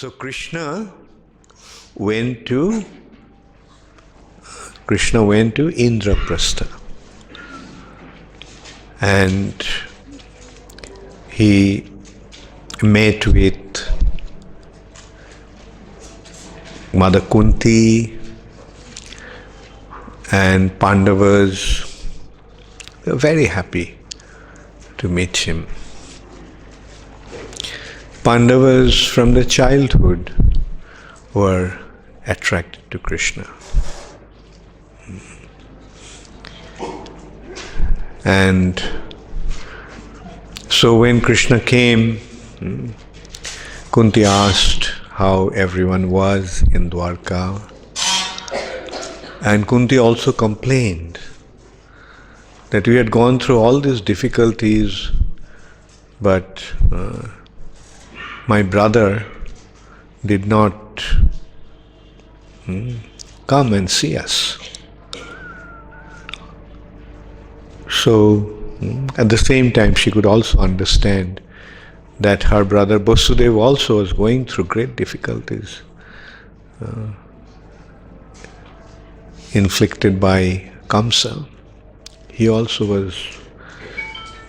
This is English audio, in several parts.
So Krishna went to Indraprastha, and he met with Mother Kunti and Pandavas. They were very happy to meet him. Pandavas from the childhood were attracted to Krishna. And so when Krishna came, Kunti asked how everyone was in Dwarka. And Kunti also complained that we had gone through all these difficulties, but my brother did not come and see us. So, at the same time, she could also understand that her brother Vasudeva also was going through great difficulties, inflicted by Kamsa. He also was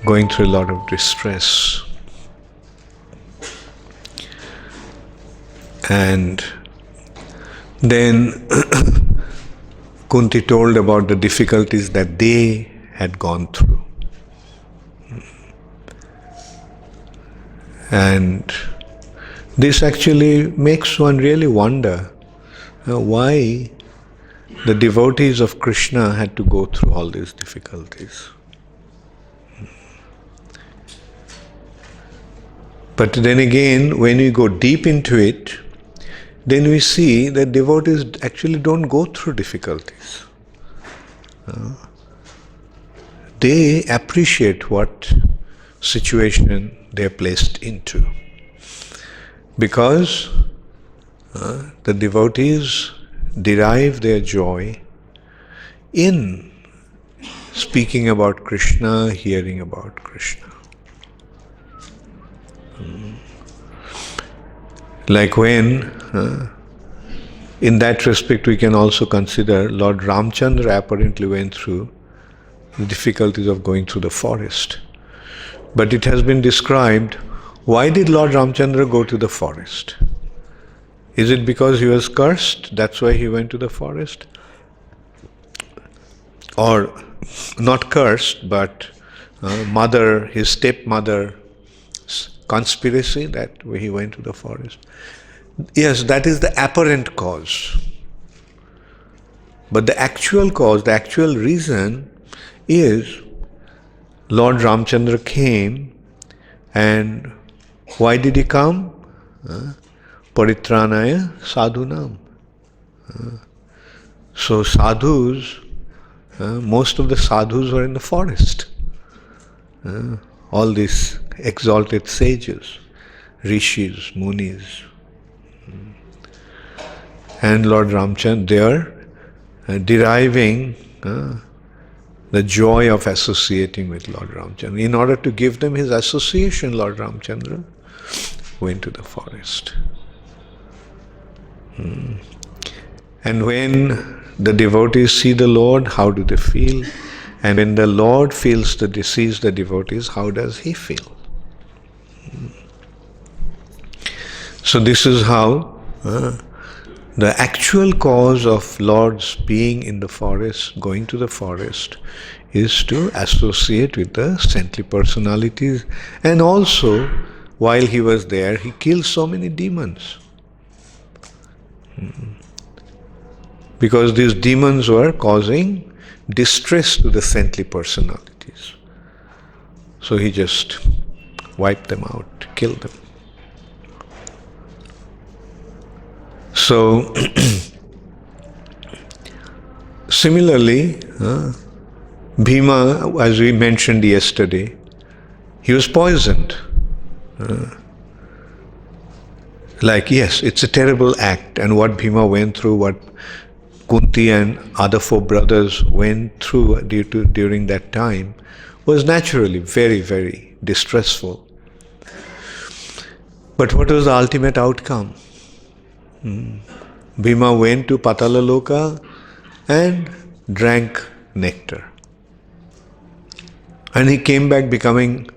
going through a lot of distress. And then Kunti told about the difficulties that they had gone through. And this actually makes one really wonder why the devotees of Krishna had to go through all these difficulties. But then again, when we go deep into it, then we see that devotees actually don't go through difficulties. They appreciate what situation they are placed into. Because the devotees derive their joy in speaking about Krishna, hearing about Krishna. Like when, in that respect we can also consider Lord Ramchandra apparently went through the difficulties of going through the forest. But it has been described, why did Lord Ramchandra go to the forest? Is it because he was cursed, that's why he went to the forest? Or not cursed, but his stepmother's conspiracy, that he went to the forest? Yes, that is the apparent cause. But the actual cause, the actual reason is Lord Ramchandra came, and why did he come? Paritranaya sadhunam. So sadhus, most of the sadhus were in the forest. All these exalted sages, rishis, munis. And Lord Ramchandra, they are deriving the joy of associating with Lord Ramchandra. In order to give them his association, Lord Ramchandra went to the forest. And when the devotees see the Lord, how do they feel? And when the Lord sees the devotees, how does he feel? So this is how the actual cause of Lord's being in the forest, going to the forest, is to associate with the saintly personalities. And also, while he was there, he killed so many demons. Because these demons were causing distress to the saintly personalities. So he just wiped them out, killed them. So, similarly, Bhima, as we mentioned yesterday, he was poisoned. Yes, it's a terrible act, and what Bhima went through, what Kunti and other four brothers went through during that time was naturally very, very distressful. But what was the ultimate outcome? Bhima went to Patalaloka and drank nectar. And he came back becoming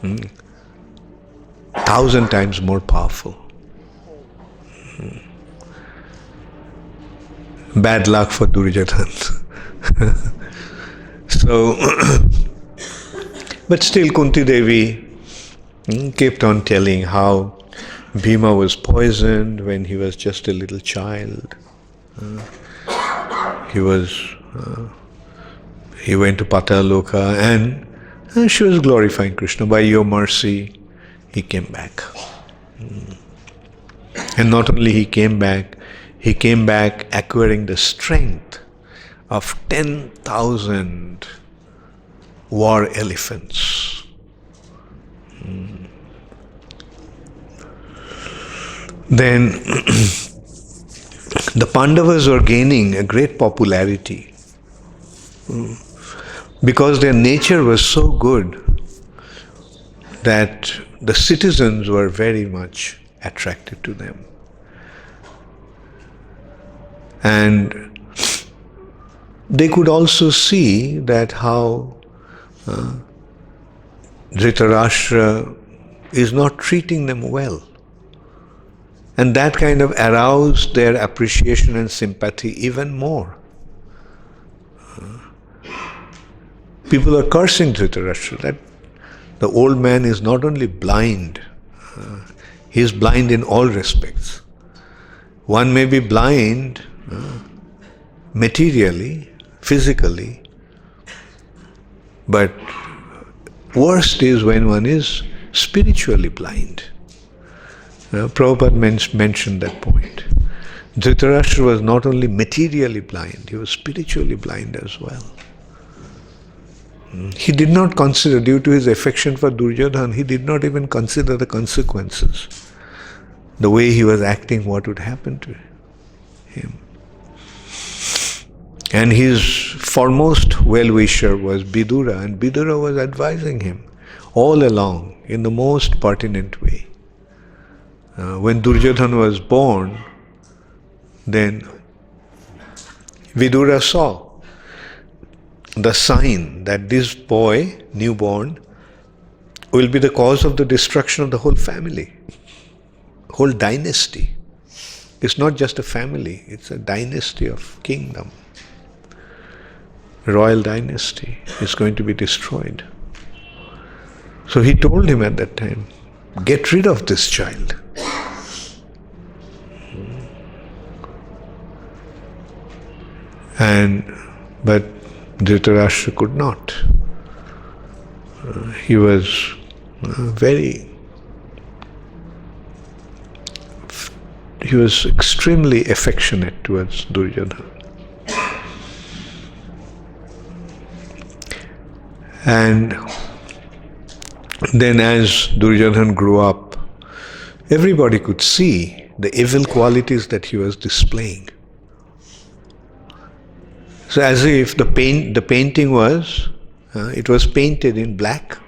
1,000 times more powerful. Bad luck for Duryodhana. So, but still Kunti Devi kept on telling how Bhima was poisoned when he was just a little child. He went to Pataloka and she was glorifying Krishna. By your mercy, he came back. And not only he came back acquiring the strength of 10,000 war elephants. Then the Pandavas were gaining a great popularity because their nature was so good that the citizens were very much attracted to them. And they could also see that how Dhritarashtra is not treating them well. And that kind of aroused their appreciation and sympathy even more. People are cursing Dhritarashtra that the old man is not only blind, he is blind in all respects. One may be blind materially, physically, but worst is when one is spiritually blind. Prabhupada mentioned that point. Dhritarashtra was not only materially blind, he was spiritually blind as well. He did not consider, due to his affection for Duryodhana, he did not even consider the consequences. The way he was acting, what would happen to him. And his foremost well-wisher was Vidura, and Vidura was advising him all along in the most pertinent way. When Duryodhana was born, then Vidura saw the sign that this boy, newborn, will be the cause of the destruction of the whole family, whole dynasty. It's not just a family, it's a dynasty of kingdom. Royal dynasty is going to be destroyed. So he told him at that time, get rid of this child. But Dhritarashtra could not. He was he was extremely affectionate towards Duryodhana. And then as Duryodhana grew up, everybody could see the evil qualities that he was displaying. So as if the painting was, it was painted in black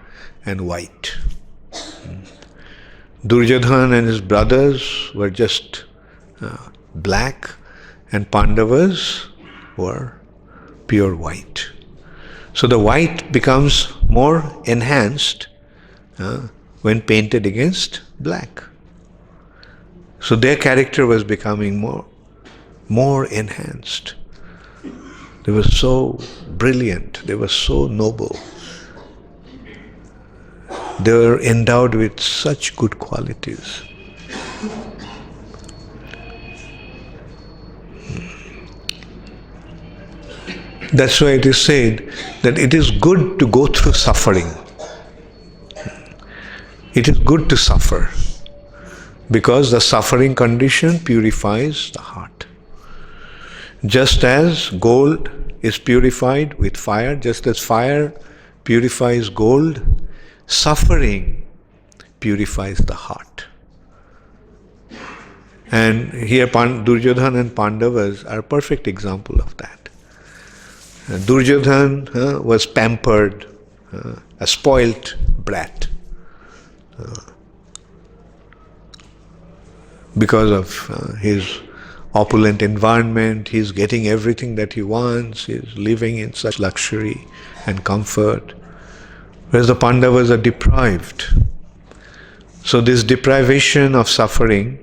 and white. Duryodhana and his brothers were just black, and Pandavas were pure white. So the white becomes more enhanced when painted against black. So their character was becoming more enhanced. They were so brilliant, they were so noble. They were endowed with such good qualities. That's why it is said that it is good to go through suffering. It is good to suffer because the suffering condition purifies the heart. Just as gold is purified with fire, just as fire purifies gold, suffering purifies the heart. And here Duryodhana and Pandavas are a perfect example of that. Duryodhana was pampered, a spoilt brat. because of his opulent environment, he's getting everything that he wants, he's living in such luxury and comfort, whereas the Pandavas are deprived. So this deprivation of suffering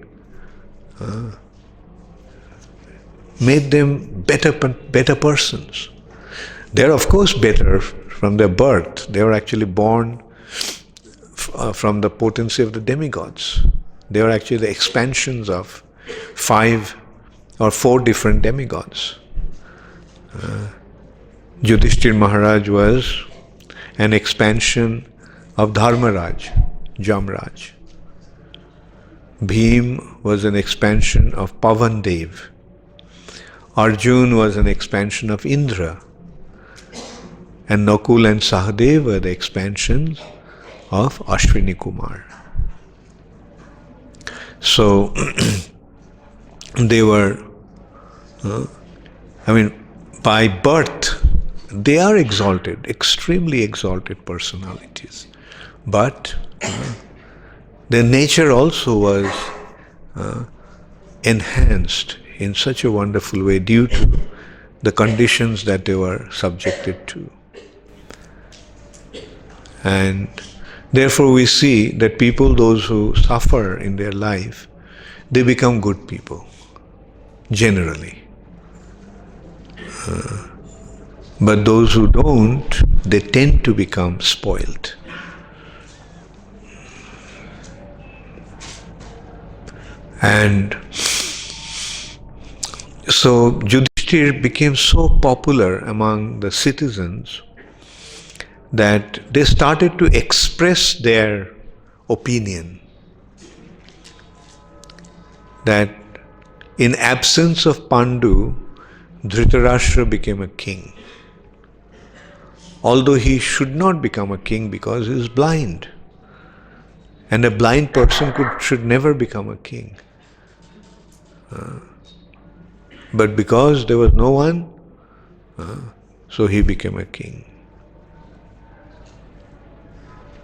made them better persons. They're of course better from their birth. They were actually born from the potency of the demigods. They were actually the expansions of 5 or 4 different demigods. Yudhishthir Maharaj was an expansion of Dharmaraj, Jamraj. Bhim was an expansion of Pavandev. Arjun was an expansion of Indra. And Nakul and Sahadev were the expansions of Ashwini Kumar. So, they were, by birth, they are exalted, extremely exalted personalities. But their nature also was enhanced in such a wonderful way due to the conditions that they were subjected to. And therefore we see that people, those who suffer in their life, they become good people, generally. But those who don't, they tend to become spoiled. And so Yudhishthir became so popular among the citizens that they started to express their opinion that in absence of Pandu, Dhritarashtra became a king. Although he should not become a king because he is blind. And a blind person should never become a king. But because there was no one, so he became a king.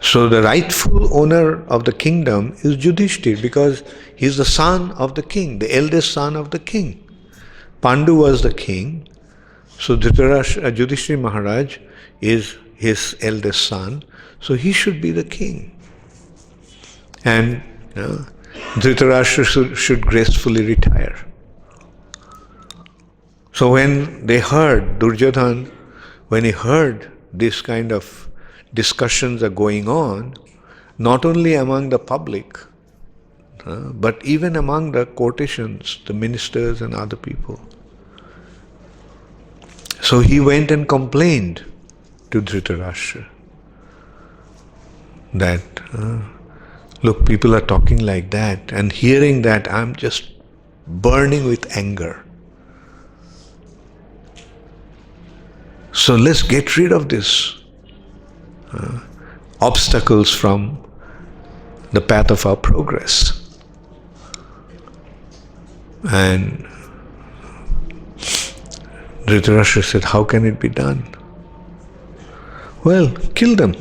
So the rightful owner of the kingdom is Yudhishthir because he is the son of the king, the eldest son of the king. Pandu was the king, so Yudhishthir Maharaj is his eldest son, so he should be the king. And Dhritarashtra should gracefully retire. So when they heard, Duryodhana, when he heard this kind of discussions are going on, not only among the public, but even among the courtesans, the ministers and other people. So he went and complained to Dhritarashtra that, look, people are talking like that, and hearing that I'm just burning with anger. So let's get rid of this obstacles from the path of our progress. And Dhritarashtra said, how can it be done? Well, kill them.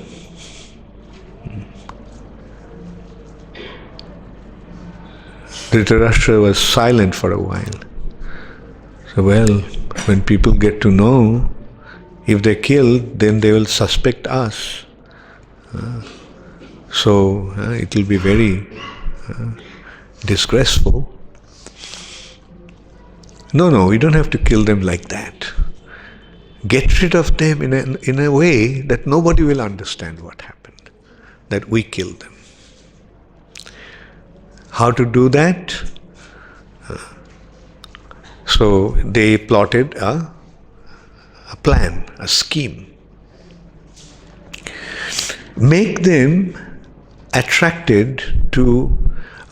Dhritarashtra was silent for a while. So, well, when people get to know, if they kill, then they will suspect us. So it will be very disgraceful. No, we don't have to kill them like that. Get rid of them in a way that nobody will understand what happened, that we killed them. How to do that? So they plotted a plan, a scheme. Make them attracted to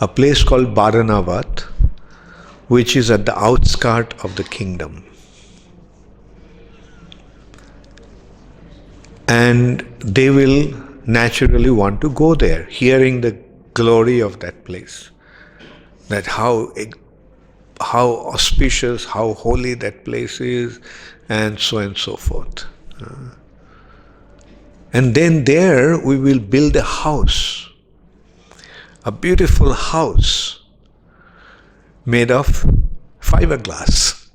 a place called Baranavat, which is at the outskirt of the kingdom. And they will naturally want to go there, hearing the glory of that place. That how auspicious, how holy that place is, and so forth. And then there we will build a house, a beautiful house, made of fiberglass.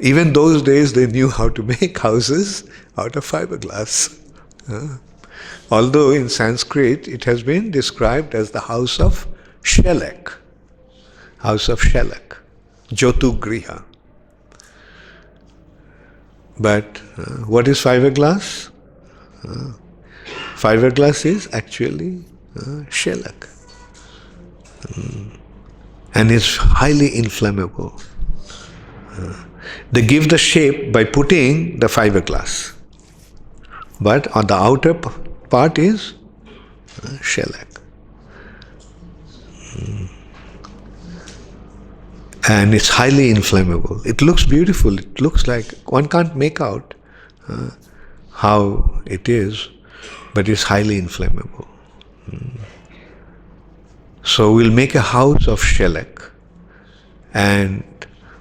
Even those days they knew how to make houses out of fiberglass. Although in Sanskrit it has been described as the house of shellac. House of shellac. Jyotugriha. But what is fiberglass? Fiberglass is actually shellac. And is highly inflammable. They give the shape by putting the fiberglass. But on the outer part is shellac. And it's highly inflammable. It looks beautiful. It looks like one can't make out how it is, but it's highly inflammable. So we'll make a house of shellac and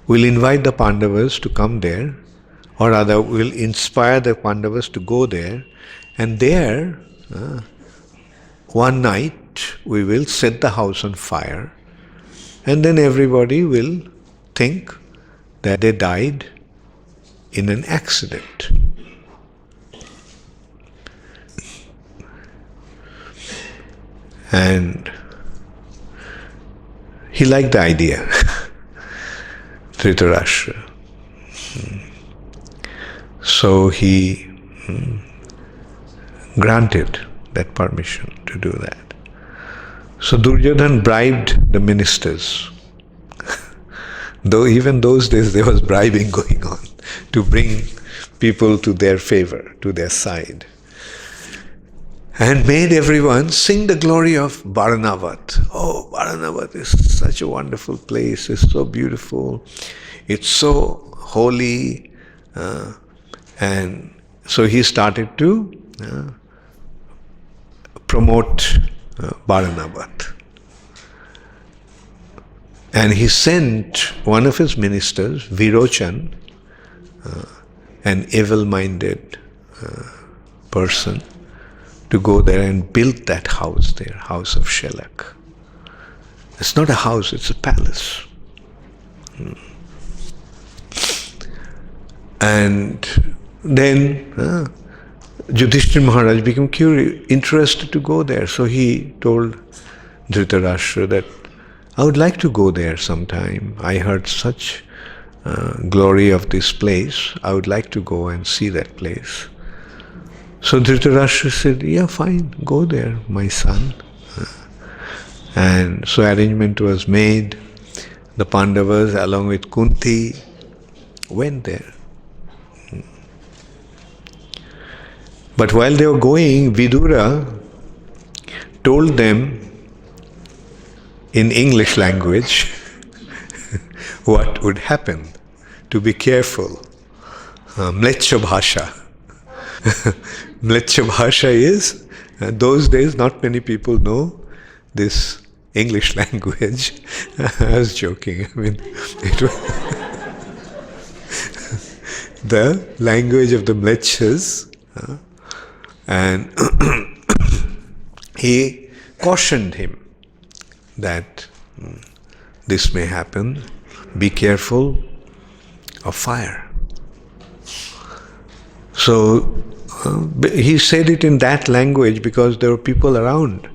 we'll invite the Pandavas to come there, or rather we'll inspire the Pandavas to go there, and there one night we will set the house on fire, and then everybody will think that they died in an accident. And he liked the idea, Dhritarashtra. So he granted that permission to do that. So Duryodhana bribed the ministers. Though even those days there was bribing going on to bring people to their favor, to their side. And made everyone sing the glory of Varanavat. Oh, Varanavat is such a wonderful place. It's so beautiful. It's so holy. And so he started to promote Varanavat. And he sent one of his ministers, Virochan, an evil-minded person, to go there and build that house there, house of shellac. It's not a house, it's a palace. And then Yudhishthira Maharaj became interested to go there. So he told Dhritarashtra that, I would like to go there sometime. I heard such glory of this place. I would like to go and see that place. So Dhritarashtra said, yeah, fine, go there, my son. And so arrangement was made. The Pandavas, along with Kunti, went there. But while they were going, Vidura told them in English language what would happen, to be careful. Mlecha Bhasha. Mlecha Bhasha is, those days not many people know this English language. I was joking. I mean, it was the language of the Mlechas. And he cautioned him that this may happen, be careful of fire. So he said it in that language because there were people around,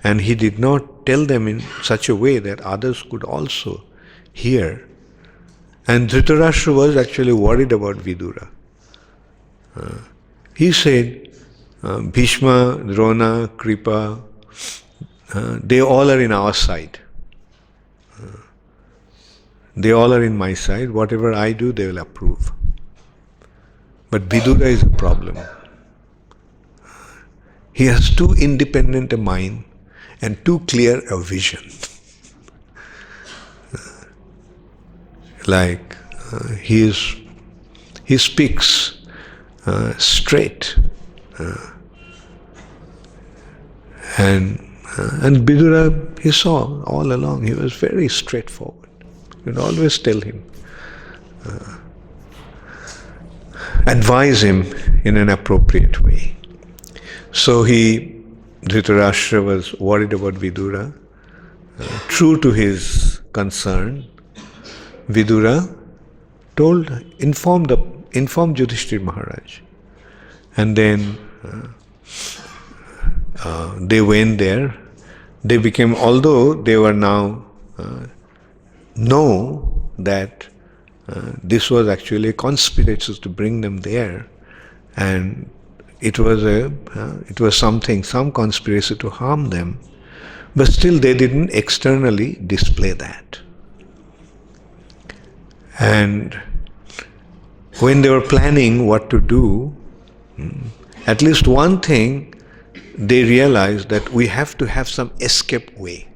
and he did not tell them in such a way that others could also hear. And Dhritarashtra was actually worried about Vidura. He said, Bhishma, Drona, Kripa, they all are in our side. They all are in my side. Whatever I do, they will approve. But Vidura is a problem. He has too independent a mind and too clear a vision. Like he speaks straight, and Vidura, he saw all along, he was very straightforward. You would always tell him, advise him in an appropriate way. So he Dhritarashtra was worried about Vidura. True to his concern, Vidura informed Yudhishthir Maharaj. And then they went there. They became, although they were now know that this was actually a conspiracy to bring them there, and it was some conspiracy to harm them, but still they didn't externally display that. And when they were planning what to do, at least one thing they realized, that we have to have some escape way.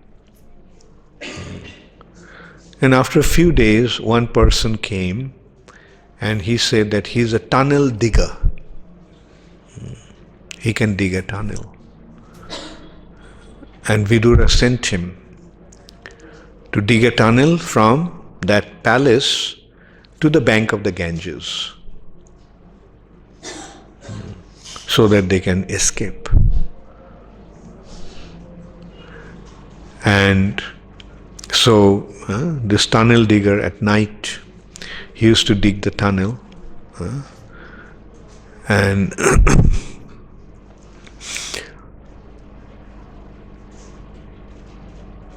And after a few days, one person came and he said that he's a tunnel digger. He can dig a tunnel. And Vidura sent him to dig a tunnel from that palace to the bank of the Ganges, so that they can escape. And so this tunnel digger at night, he used to dig the tunnel, and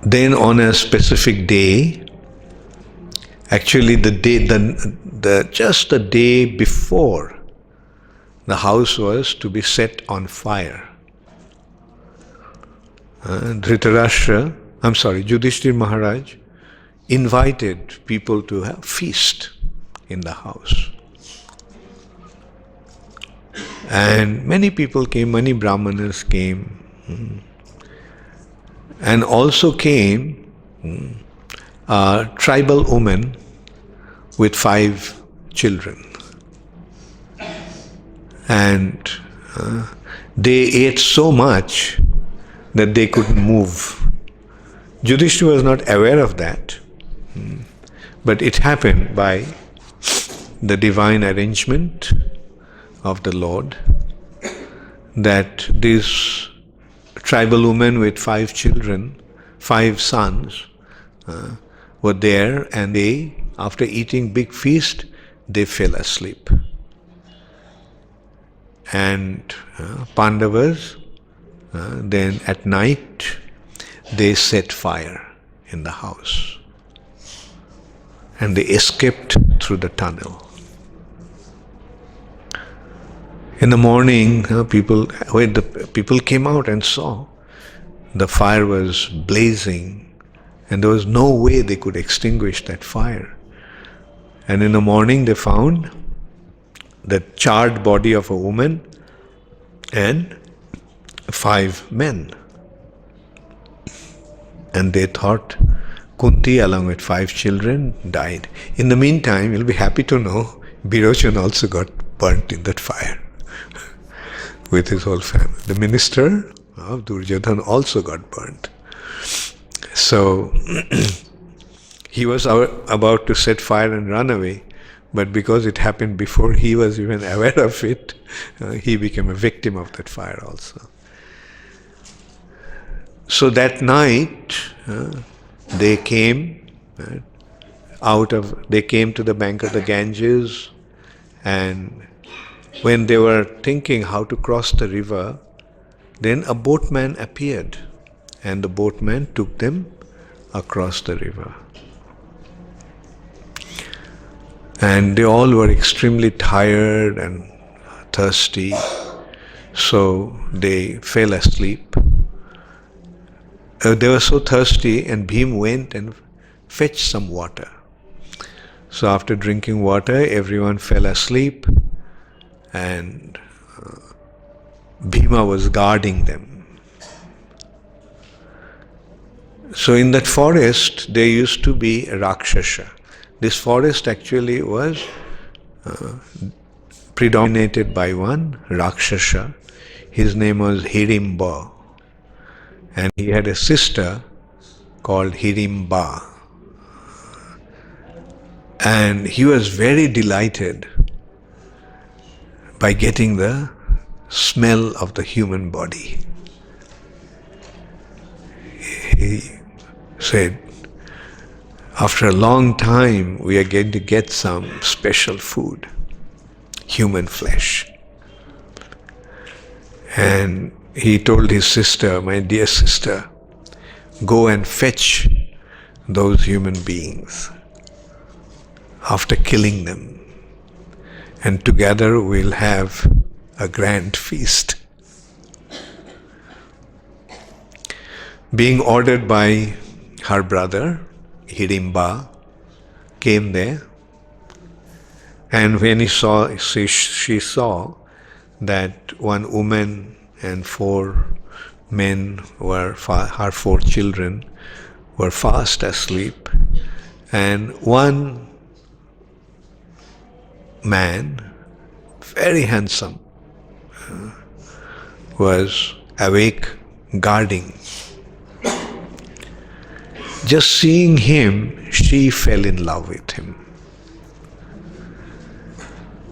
then on a specific day, actually just the day before, the house was to be set on fire. Yudhishthir Maharaj invited people to have feast in the house. And many people came, many Brahmanas came, and also came a tribal woman with 5 children. And they ate so much that they couldn't move. Yudhishthira was not aware of that, but it happened by the divine arrangement of the Lord, that this tribal woman with 5 children, 5 sons, were there, and they, after eating big feast, they fell asleep. And Pandavas, then at night, they set fire in the house. And they escaped through the tunnel. In the morning, when the people came out and saw, the fire was blazing, and there was no way they could extinguish that fire. And in the morning they found the charred body of a woman and 5 men. And they thought Kunti, along with 5 children, died. In the meantime, you'll be happy to know, Birochan also got burnt in that fire with his whole family. The minister of Duryodhana also got burnt. So he was about to set fire and run away, but because it happened before he was even aware of it, he became a victim of that fire also. So that night, they came to the bank of the Ganges, and when they were thinking how to cross the river, then a boatman appeared, and the boatman took them across the river. And they all were extremely tired and thirsty, so they fell asleep. They were so thirsty, and Bhim went and fetched some water. So after drinking water, everyone fell asleep, and Bhima was guarding them. So in that forest, there used to be a Rakshasa. This forest actually was predominated by one Rakshasa. His name was Hirimba. And he had a sister called Hirimba. And he was very delighted by getting the smell of the human body. he said, after a long time we are going to get some special food, human flesh. And he told his sister, my dear sister, go and fetch those human beings after killing them, and together we'll have a grand feast. Being ordered by her brother, Hirimba, came there, and when she saw that one woman and 4 men her 4 children were fast asleep, and one man, very handsome, was awake guarding. Just seeing him, she fell in love with him.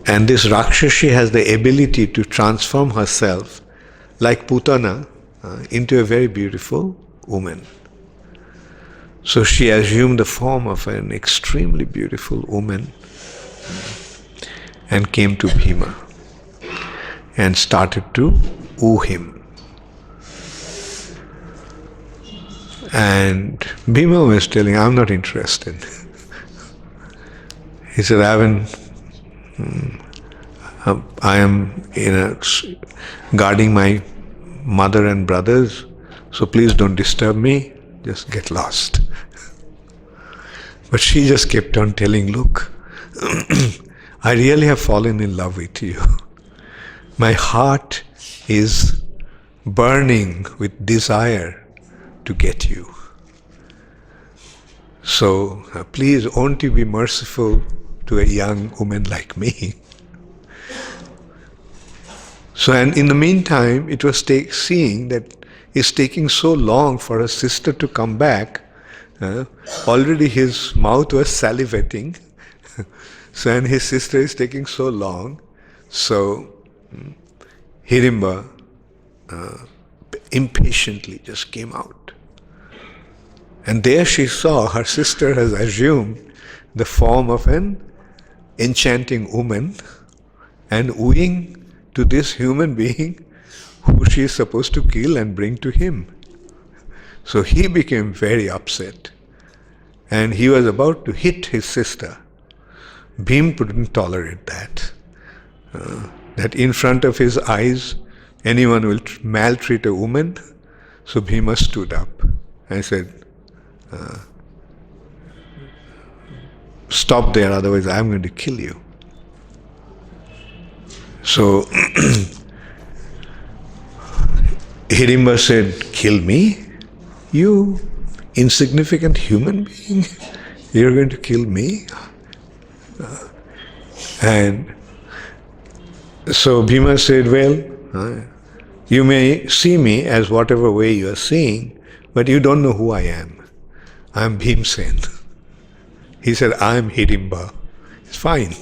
And this Rakshashi has the ability to transform herself, like Putana, into a very beautiful woman. So she assumed the form of an extremely beautiful woman and came to Bhima and started to woo him. And Bhima was telling, I'm not interested. He said, I am guarding my mother and brothers, so please don't disturb me, just get lost. But she just kept on telling, look, I really have fallen in love with you. My heart is burning with desire to get you. So please, won't you be merciful to a young woman like me? So, and in the meantime, it was seeing that it's taking so long for her sister to come back. Already his mouth was salivating. So, and his sister is taking so long. So, Hirimba impatiently just came out. And there she saw her sister has assumed the form of an enchanting woman and wooing to this human being who she is supposed to kill and bring to him. So he became very upset and he was about to hit his sister. Bhim couldn't tolerate that. That in front of his eyes anyone will maltreat a woman. So Bhima stood up and said, stop there, otherwise I'm going to kill you. So Hirimba said, kill me? You insignificant human being? You're going to kill me? And so Bhima said, well, you may see me as whatever way you are seeing, but you don't know who I am. I am Bhimsen. He said, I am Hirimba. It's fine.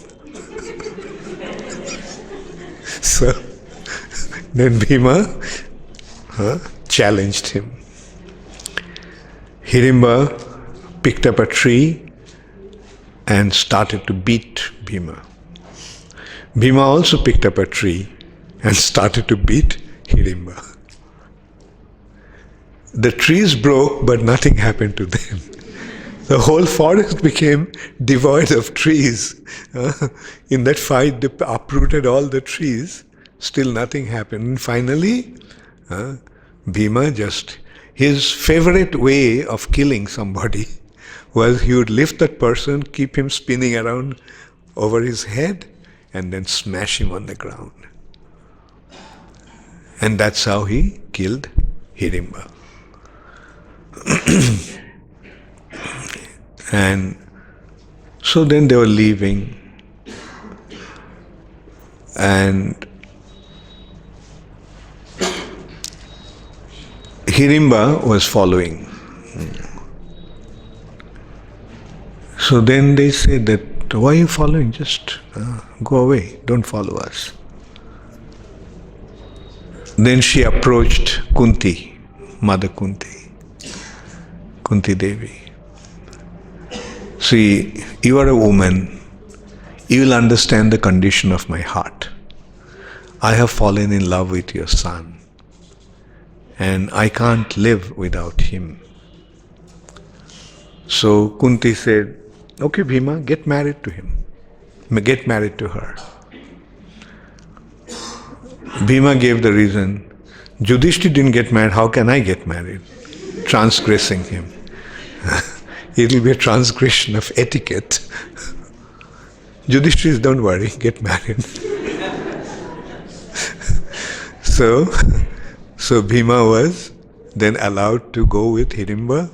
So then Bhima challenged him. Hirimba picked up a tree and started to beat Bhima. Bhima also picked up a tree and started to beat Hirimba. The trees broke, but nothing happened to them. The whole forest became devoid of trees. In that fight, they uprooted all the trees. Still nothing happened. And finally, Bhima his favorite way of killing somebody was he would lift that person, keep him spinning around over his head, and then smash him on the ground. And that's how he killed Hirimba. And so then they were leaving, and Hirimba was following. So then they said that, why are you following? Just go away, don't follow us. Then she approached Kunti, Mother Kunti, Kunti Devi. See, you are a woman. You will understand the condition of my heart. I have fallen in love with your son, and I can't live without him. So Kunti said, okay, Bhima, get married to him. Get married to her. Bhima gave the reason, Yudhishthira didn't get married, how can I get married? Transgressing him. It will be a transgression of etiquette. Yudhishthira, don't worry, get married. So Bhima was then allowed to go with Hidimba.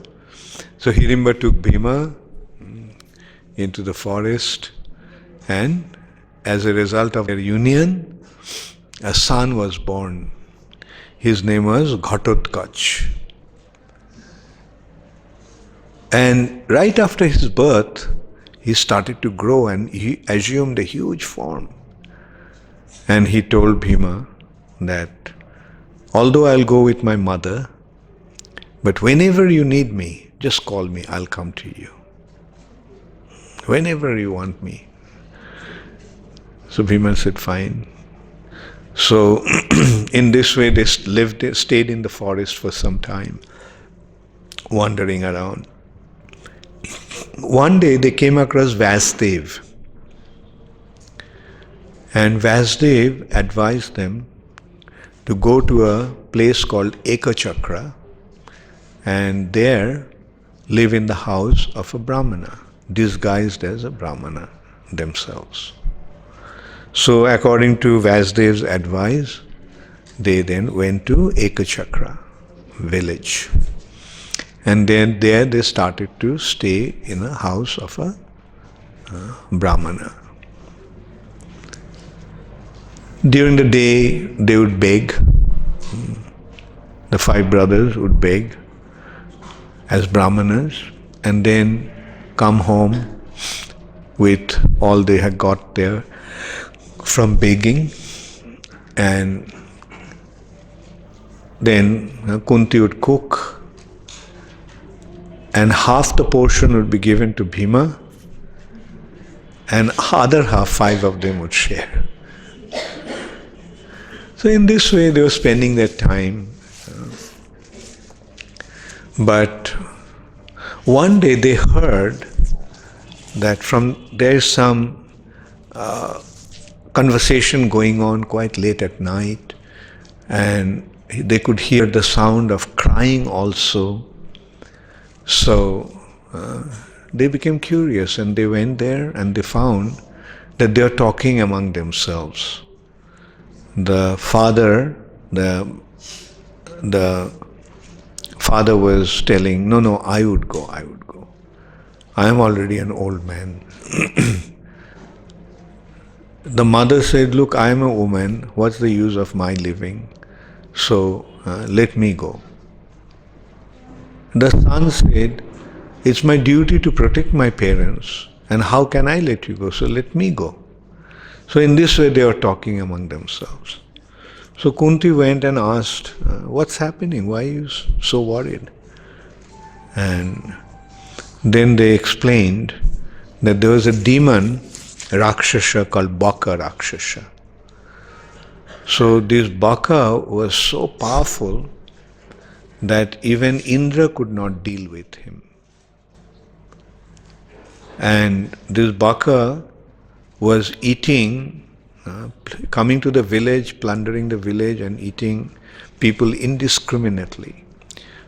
So Hidimba took Bhima into the forest, and as a result of their union, a son was born. His name was Ghatotkach. And right after his birth, he started to grow and he assumed a huge form. And he told Bhima that, although I'll go with my mother, but whenever you need me, just call me, I'll come to you. Whenever you want me. So Bhima said, fine. So in this way they stayed in the forest for some time, wandering around. One day they came across Vasudev. And Vasudev advised them to go to a place called Ekachakra and there live in the house of a Brahmana, disguised as a Brahmana themselves. So according to Vasudev's advice, they then went to Ekachakra village. And then there they started to stay in a house of a Brahmana. During the day they would beg. The 5 brothers would beg as Brahmanas and then come home with all they had got there from begging, and then Kunti would cook and half the portion would be given to Bhima and other half, 5 of them would share. So in this way they were spending their time. But one day they heard that there is some conversation going on quite late at night, and they could hear the sound of crying also. So they became curious and they went there and they found that they are talking among themselves. The father was telling, no, I would go. I am already an old man. The mother said, look, I am a woman, what's the use of my living? So let me go. The son said, it's my duty to protect my parents, and how can I let you go? So let me go. So in this way they were talking among themselves. So Kunti went and asked, what's happening? Why are you so worried? And then they explained that there was a demon, Rakshasa, called Baka Rakshasa. So this Baka was so powerful that even Indra could not deal with him. And this Baka was eating, coming to the village, plundering the village and eating people indiscriminately.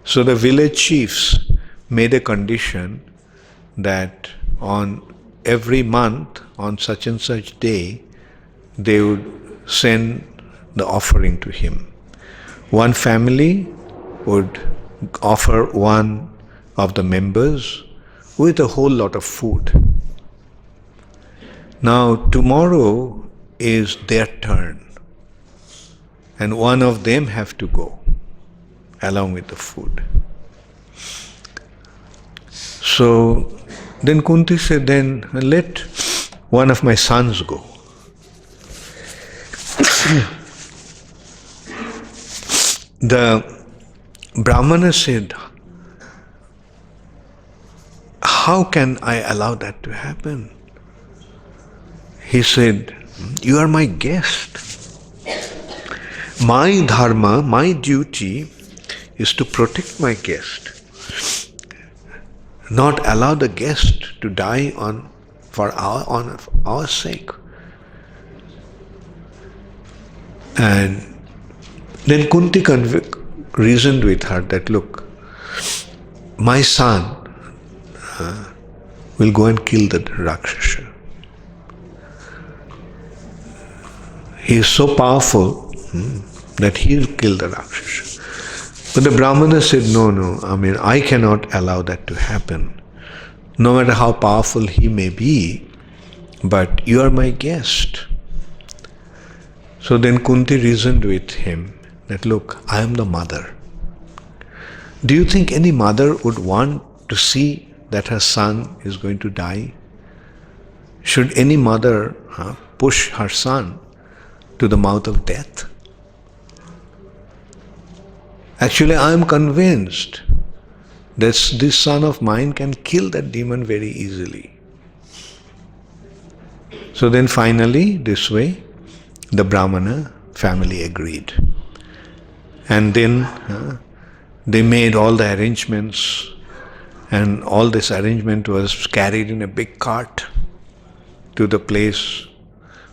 So the village chiefs made a condition that on every month, on such and such day, they would send the offering to him. One family would offer one of the members with a whole lot of food. Now tomorrow is their turn and one of them have to go along with the food. So then Kunti said, then let one of my sons go. The Brahmana said, how can I allow that to happen? He said, you are my guest. My dharma, my duty is to protect my guest, not allow the guest to die on our sake. And then Kunti reasoned with her that, look, my son will go and kill the Rakshasa. He is so powerful that he will kill the Rakshasa. But the Brahmana said, no, I cannot allow that to happen. No matter how powerful he may be, but you are my guest. So then Kunti reasoned with him that, look, I am the mother. Do you think any mother would want to see that her son is going to die? Should any mother push her son to the mouth of death? Actually, I am convinced that this son of mine can kill that demon very easily. So then finally, this way, the Brahmana family agreed. And then they made all the arrangements, and all this arrangement was carried in a big cart to the place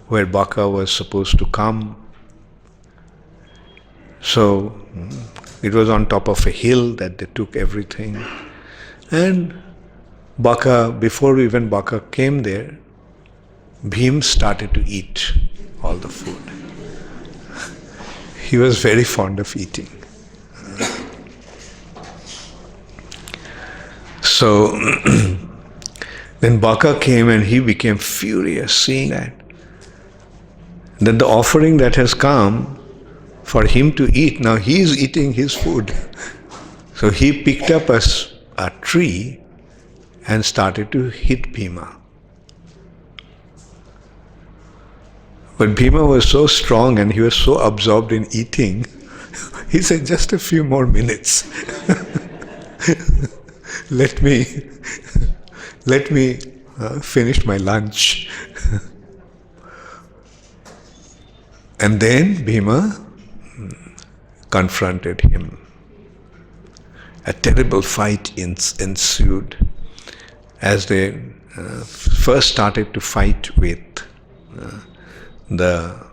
where Baka was supposed to come. So it was on top of a hill that they took everything. And before even Baka came there, Bhim started to eat all the food. He was very fond of eating. So then Baka came and he became furious seeing that the offering that has come for him to eat, now he is eating his food. So he picked up a tree and started to hit Bhima. But Bhima was so strong and he was so absorbed in eating, he said, just a few more minutes. Let me finish my lunch. And then Bhima confronted him. A terrible fight ensued as they first started to fight with the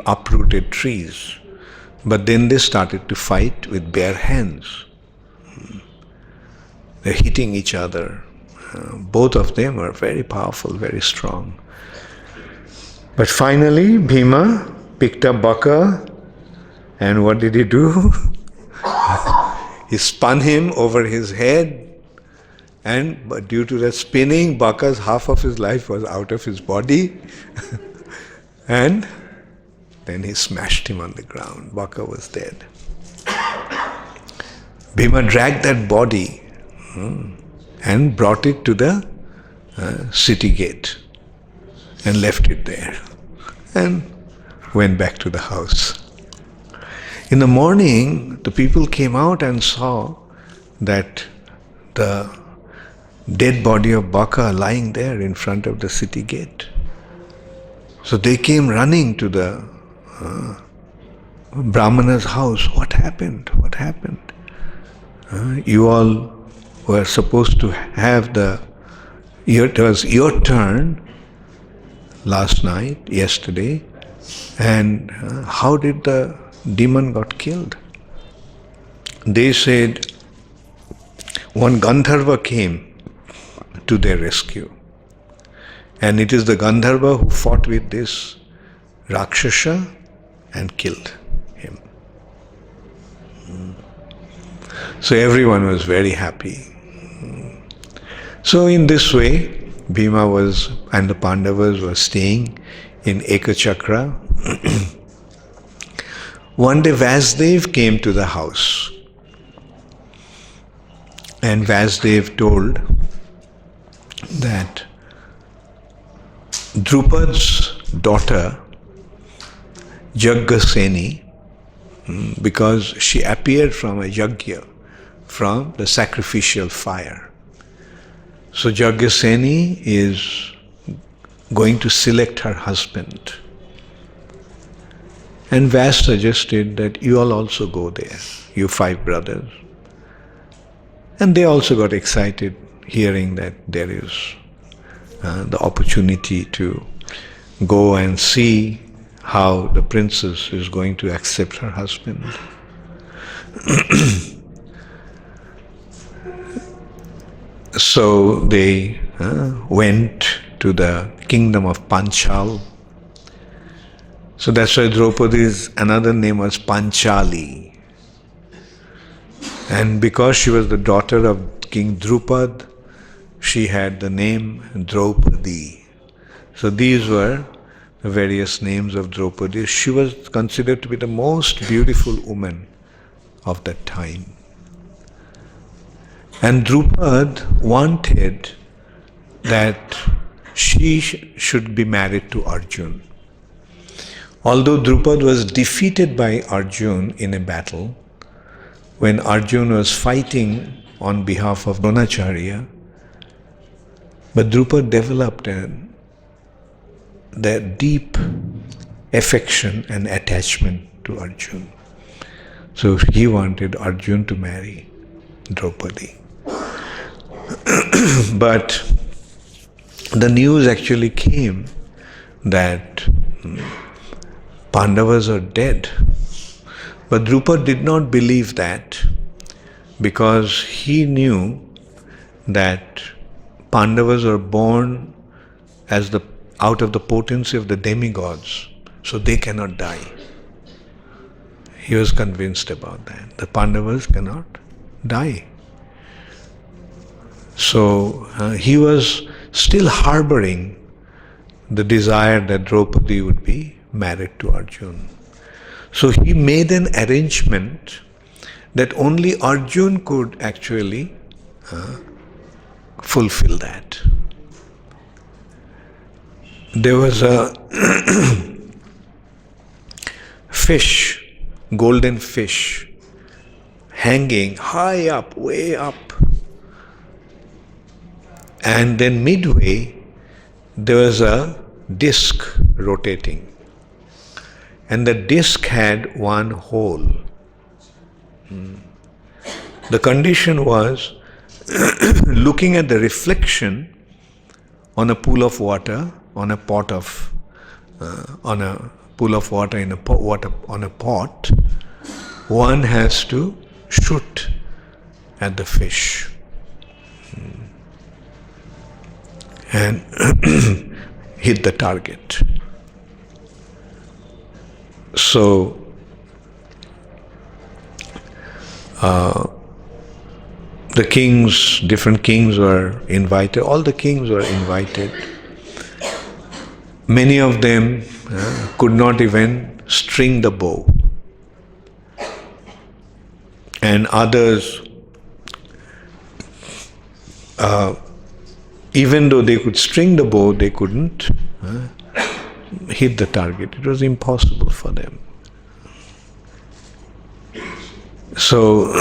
uprooted trees. But then they started to fight with bare hands. They're hitting each other. Both of them were very powerful, very strong. But finally, Bhima picked up Baka, and what did he do? He spun him over his head, but due to the spinning, Baka's half of his life was out of his body. And then he smashed him on the ground. Baka was dead. Bhima dragged that body and brought it to the city gate and left it there and went back to the house. In the morning, the people came out and saw that the dead body of Baka lying there in front of the city gate. So they came running to the Brahmana's house. What happened? What happened? You all were supposed to have it was your turn yesterday, and how did the demon got killed? They said one Gandharva came to their rescue. And it is the Gandharva who fought with this Rakshasa and killed him. So everyone was very happy. So in this way, Bhima and the Pandavas were staying in Ekachakra. One day Vasudev came to the house, and Vasudev told that Drupad's daughter, Jaggaseni, because she appeared from a yajna, from the sacrificial fire. So Jagyaseni is going to select her husband. And Vyas suggested that you all also go there, you 5 brothers. And they also got excited hearing that there is the opportunity to go and see how the princess is going to accept her husband. So they went to the kingdom of Panchal. So that's why Draupadi's another name was Panchali. And because she was the daughter of King Drupad, she had the name Draupadi. So these were the various names of Draupadi. She was considered to be the most beautiful woman of that time. And Drupad wanted that she should be married to Arjun. Although Drupad was defeated by Arjun in a battle, when Arjun was fighting on behalf of Dronacharya, but Drupad developed that deep affection and attachment to Arjun. So he wanted Arjun to marry Draupadi. But the news actually came that Pandavas are dead. But Drupad did not believe that, because he knew that Pandavas are born out of the potency of the demigods, so they cannot die. He was convinced about that. The Pandavas cannot die. So he was still harboring the desire that Draupadi would be married to Arjun. So he made an arrangement that only Arjun could actually fulfill that. There was a fish, golden fish, hanging high up, way up. And then midway, there was a disc rotating. And the disc had one hole. The condition was looking at the reflection on a pool of water, on a pot, on a pot, one has to shoot at the fish and hit the target. So the kings, different kings were invited, all the kings were invited. Many of them could not even string the bow. And others, even though they could string the bow, they couldn't hit the target. It was impossible for them. So,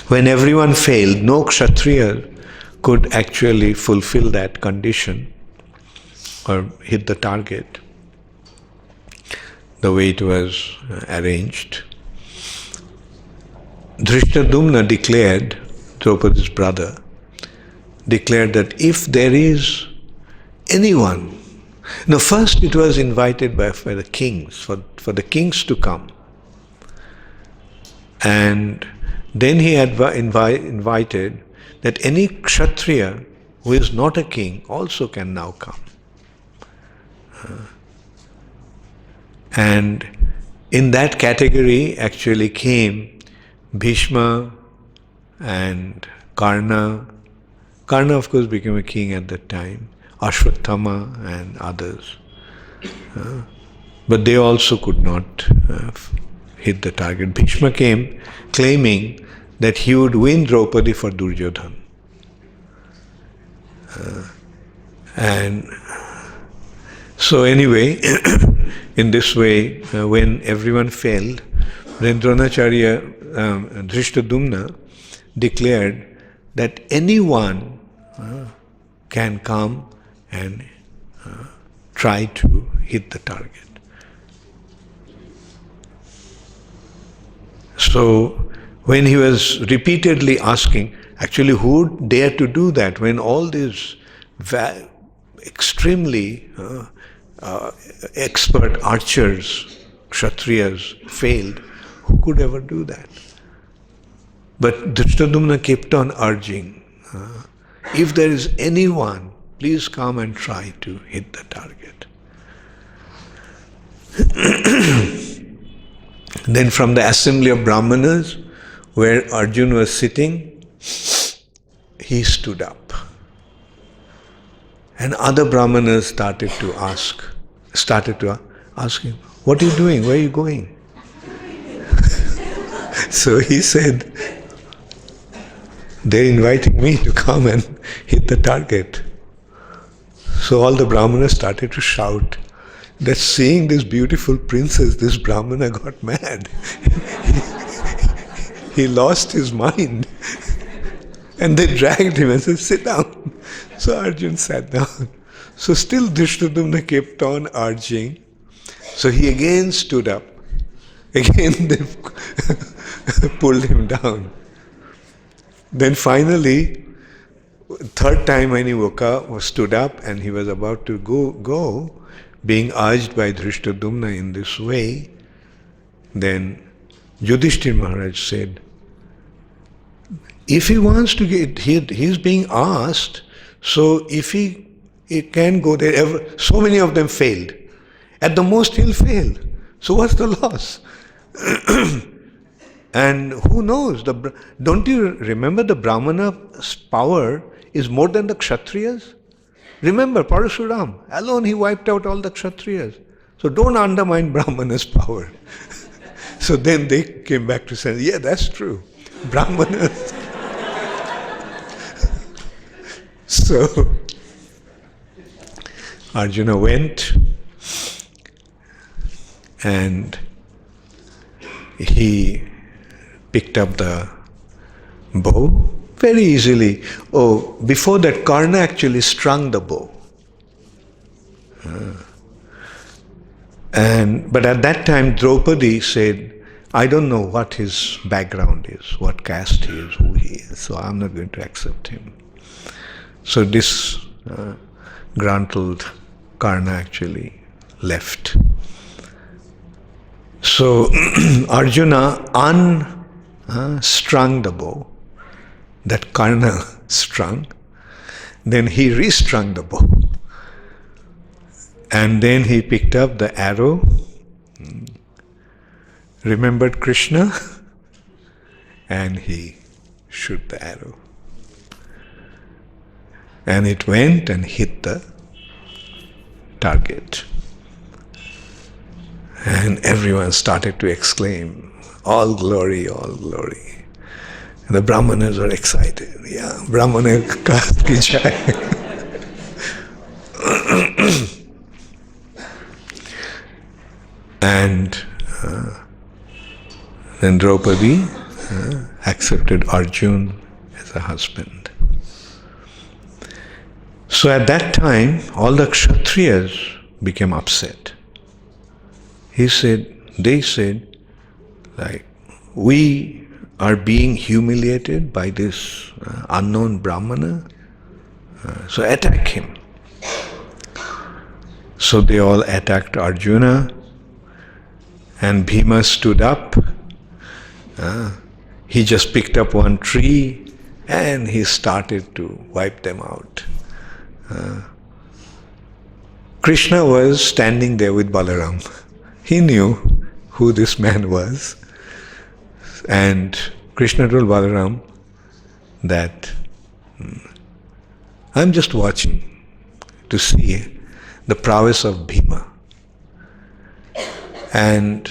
when everyone failed, no Kshatriya could actually fulfill that condition or hit the target the way it was arranged. Drishtadumna declared, Draupadi's brother, declared that if there is anyone, now first it was invited by the kings, for the kings to come. And then he had invited that any Kshatriya who is not a king also can now come. And in that category actually came Bhishma and Karna. Karna, of course, became a king at that time, Ashwatthama and others. But they also could not hit the target. Bhishma came claiming that he would win Draupadi for Duryodhana. And so anyway, in this way, when everyone failed, then Dronacharya, Drishtadumna declared that anyone can come and try to hit the target. So when he was repeatedly asking, actually who would dare to do that when all these extremely expert archers, Kshatriyas failed, who could ever do that? But Drishtadumna kept on urging, if there is anyone, please come and try to hit the target. Then from the assembly of Brahmanas, where Arjuna was sitting, he stood up. And other Brahmanas started to ask him, what are you doing? Where are you going? So he said, they're inviting me to come and hit the target. So all the Brahmanas started to shout that seeing this beautiful princess, this Brahmana got mad. He lost his mind. And they dragged him and said, sit down. So Arjuna sat down. So still Drishtadumna kept on urging. So he again stood up. Again they pulled him down. Then finally, third time when he woke up, stood up and he was about to go, being urged by Drishtadumna in this way, then Yudhishthira Maharaj said, if he wants to get, he's being asked, so if he can go there, so many of them failed. At the most he'll fail. So what's the loss? And who knows? Don't you remember the Brahmana's power is more than the Kshatriyas? Remember, Parashuram, alone he wiped out all the Kshatriyas. So don't undermine Brahmana's power. So then they came back to say, yeah, that's true. Brahmanas. So Arjuna went and he picked up the bow very easily. Oh, before that, Karna actually strung the bow. But at that time, Draupadi said, I don't know what his background is, what caste he is, who he is, so I'm not going to accept him. So this gruntled Karna actually left. So Arjuna unstrung the bow that Karna strung, then he restrung the bow. And then he picked up the arrow, remembered Krsna, and he shot the arrow. And it went and hit the target. And everyone started to exclaim, all glory, all glory. And the Brahmanas were excited. Yeah, Brahmana caste ki jai. And then Draupadi accepted Arjuna as a husband. So at that time, all the Kshatriyas became upset. They said, like, we are being humiliated by this unknown Brahmana, so attack him. So they all attacked Arjuna, and Bhima stood up. He just picked up one tree and he started to wipe them out. Krishna was standing there with Balaram. He knew who this man was. And Krishna told Balaram that I'm just watching to see the prowess of Bhima. And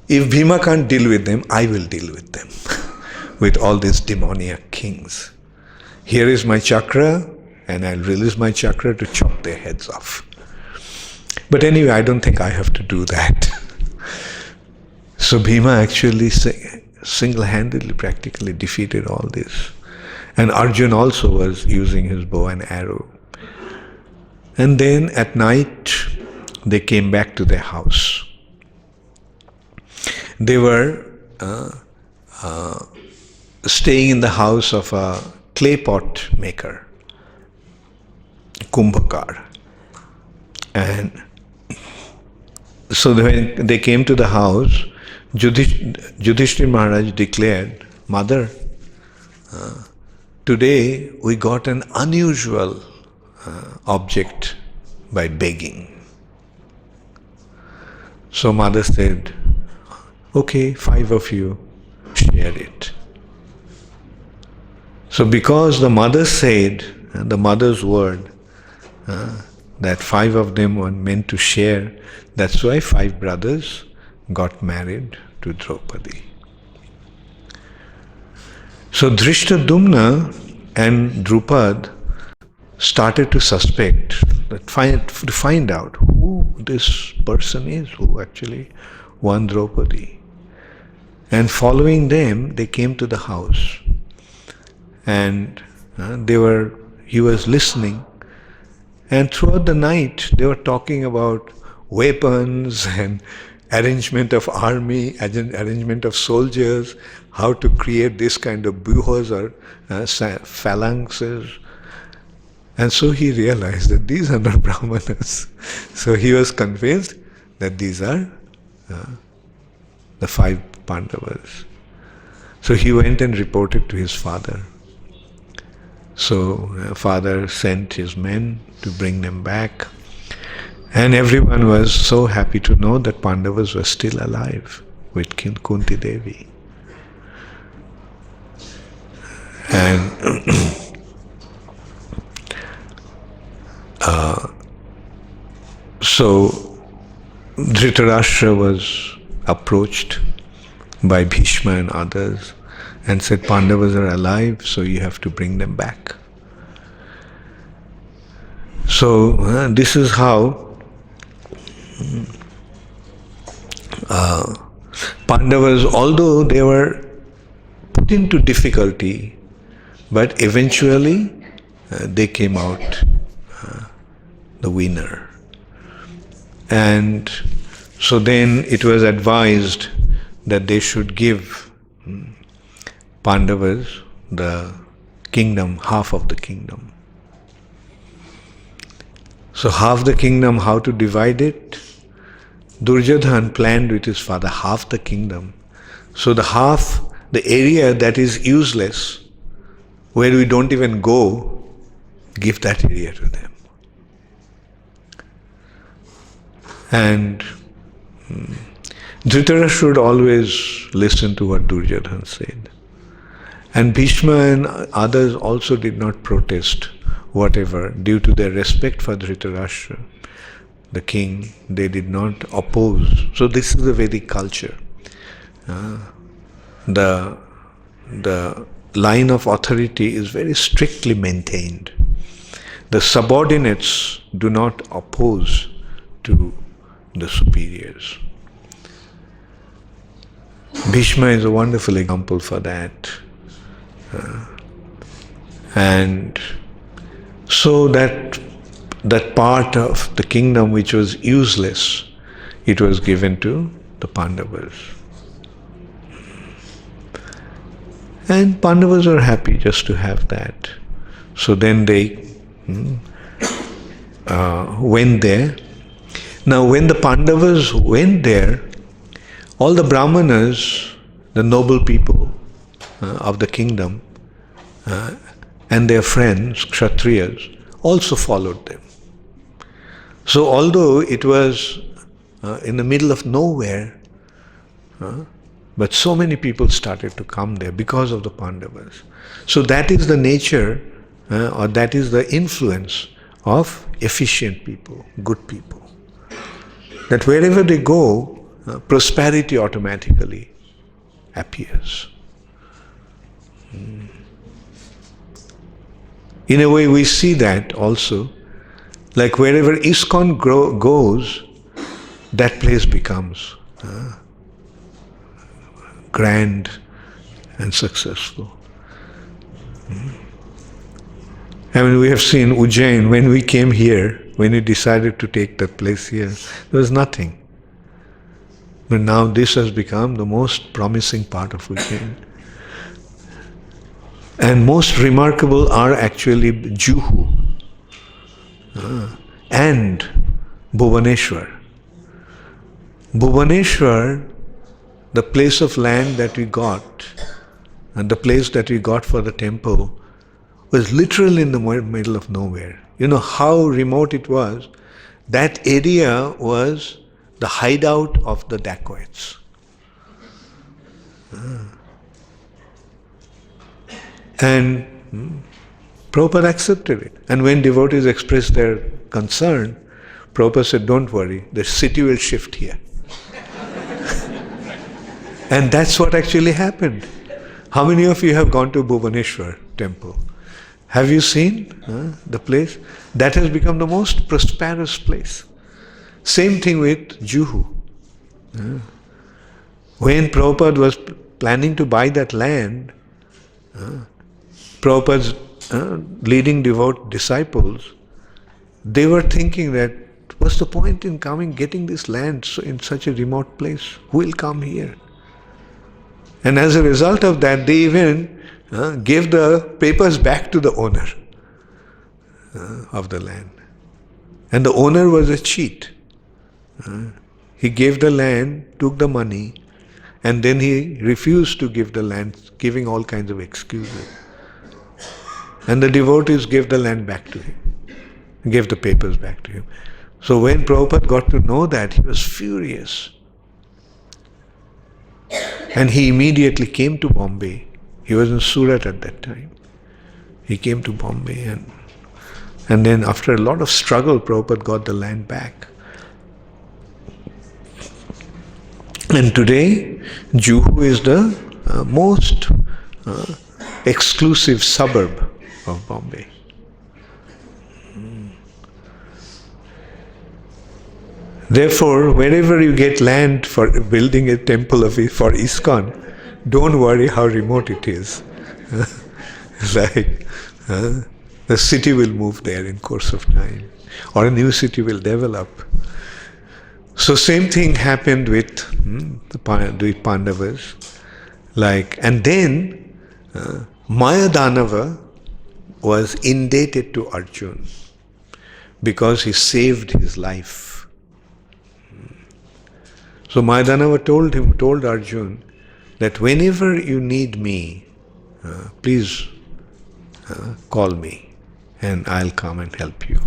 if Bhima can't deal with them, I will deal with them, with all these demoniac kings. Here is my chakra, and I'll release my chakra to chop their heads off. But anyway, I don't think I have to do that. So Bhima actually single-handedly practically defeated all this. And Arjun also was using his bow and arrow. And then at night, they came back to their house. They were staying in the house of a clay pot maker, Kumbhakar. And so when they came to the house, Yudhishthira Maharaj declared, "Mother, today we got an unusual object by begging." So mother said, "Okay, 5 of you share it." So because the mother said, the mother's word, that 5 of them were meant to share, that's why 5 brothers got married to Draupadi. So Drishtadumna and Drupad started to suspect, to find out who this person is who actually won Draupadi. And following them, they came to the house. And he was listening. And throughout the night, they were talking about weapons and arrangement of army, arrangement of soldiers, how to create this kind of buhos or phalanxes. And so he realized that these are not Brahmanas. So he was convinced that these are the 5 Pandavas. So he went and reported to his father. So father sent his men to bring them back. And everyone was so happy to know that Pandavas were still alive with Kunti Devi. And so Dhritarashtra was approached by Bhishma and others and said, "Pandavas are alive, so you have to bring them back." So this is how Pandavas, although they were put into difficulty, but eventually they came out the winner. And so then it was advised that they should give Pandavas the kingdom, half of the kingdom. So half the kingdom, how to divide it? Duryodhan planned with his father half the kingdom. So the area that is useless, where we don't even go, give that area to them. And Dhritarashtra should always listen to what Duryodhan said. And Bhishma and others also did not protest whatever, due to their respect for Dhritarashtra, the king. They did not oppose. So this is the Vedic culture. The line of authority is very strictly maintained. The subordinates do not oppose to the superiors. Bhishma is a wonderful example for that. And so that part of the kingdom which was useless, it was given to the Pandavas. And Pandavas were happy just to have that. So then they went there. Now when the Pandavas went there, all the Brahmanas, the noble people of the kingdom, and their friends, Kshatriyas, also followed them. So although it was in the middle of nowhere, but so many people started to come there because of the Pandavas. So that is the nature, or that is the influence of efficient people, good people. That wherever they go, prosperity automatically appears. In a way, we see that also. Like wherever ISKCON goes, that place becomes grand and successful. I mean, we have seen Ujjain, when we came here, when we decided to take that place here, there was nothing. But now this has become the most promising part of Ujjain. And most remarkable are actually Juhu and Bhuvaneshwar. Bhuvaneshwar, the place of land that we got, and the place that we got for the temple, was literally in the middle of nowhere. You know how remote it was? That area was the hideout of the dacoits. And Prabhupada accepted it. And when devotees expressed their concern, Prabhupada said, don't worry, the city will shift here. And that's what actually happened. How many of you have gone to Bhuvaneshwar temple? Have you seen the place? That has become the most prosperous place. Same thing with Juhu. When Prabhupada was planning to buy that land, Prabhupada's leading devout disciples, they were thinking that what's the point in getting this land in such a remote place? Who will come here? And as a result of that, they even gave the papers back to the owner of the land. And the owner was a cheat. He gave the land, took the money, and then he refused to give the land, giving all kinds of excuses. And the devotees gave the land back to him, gave the papers back to him. So when Prabhupada got to know that, he was furious. And he immediately came to Bombay. He was in Surat at that time. He came to Bombay and then after a lot of struggle, Prabhupada got the land back. And today, Juhu is the most exclusive suburb of Bombay. Therefore, wherever you get land for building a temple for ISKCON, don't worry how remote it is. Like, the city will move there in course of time, or a new city will develop. So same thing happened with the Pandavas. And then Mayadanava was indebted to Arjuna because he saved his life. So Mayadanava told Arjuna that whenever you need me, please call me and I'll come and help you.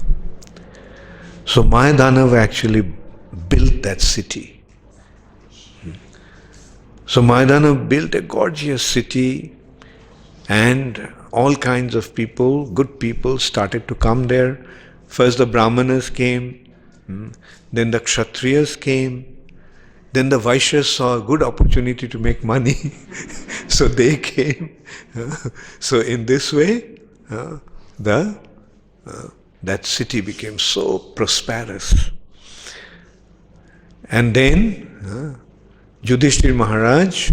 So Mayadanava actually built that city. So Mayadanava built a gorgeous city, and all kinds of people, good people, started to come there. First the Brahmanas came, then the Kshatriyas came, then the Vaishyas saw a good opportunity to make money, so they came. So in this way, that city became so prosperous. And then Yudhishthira Maharaj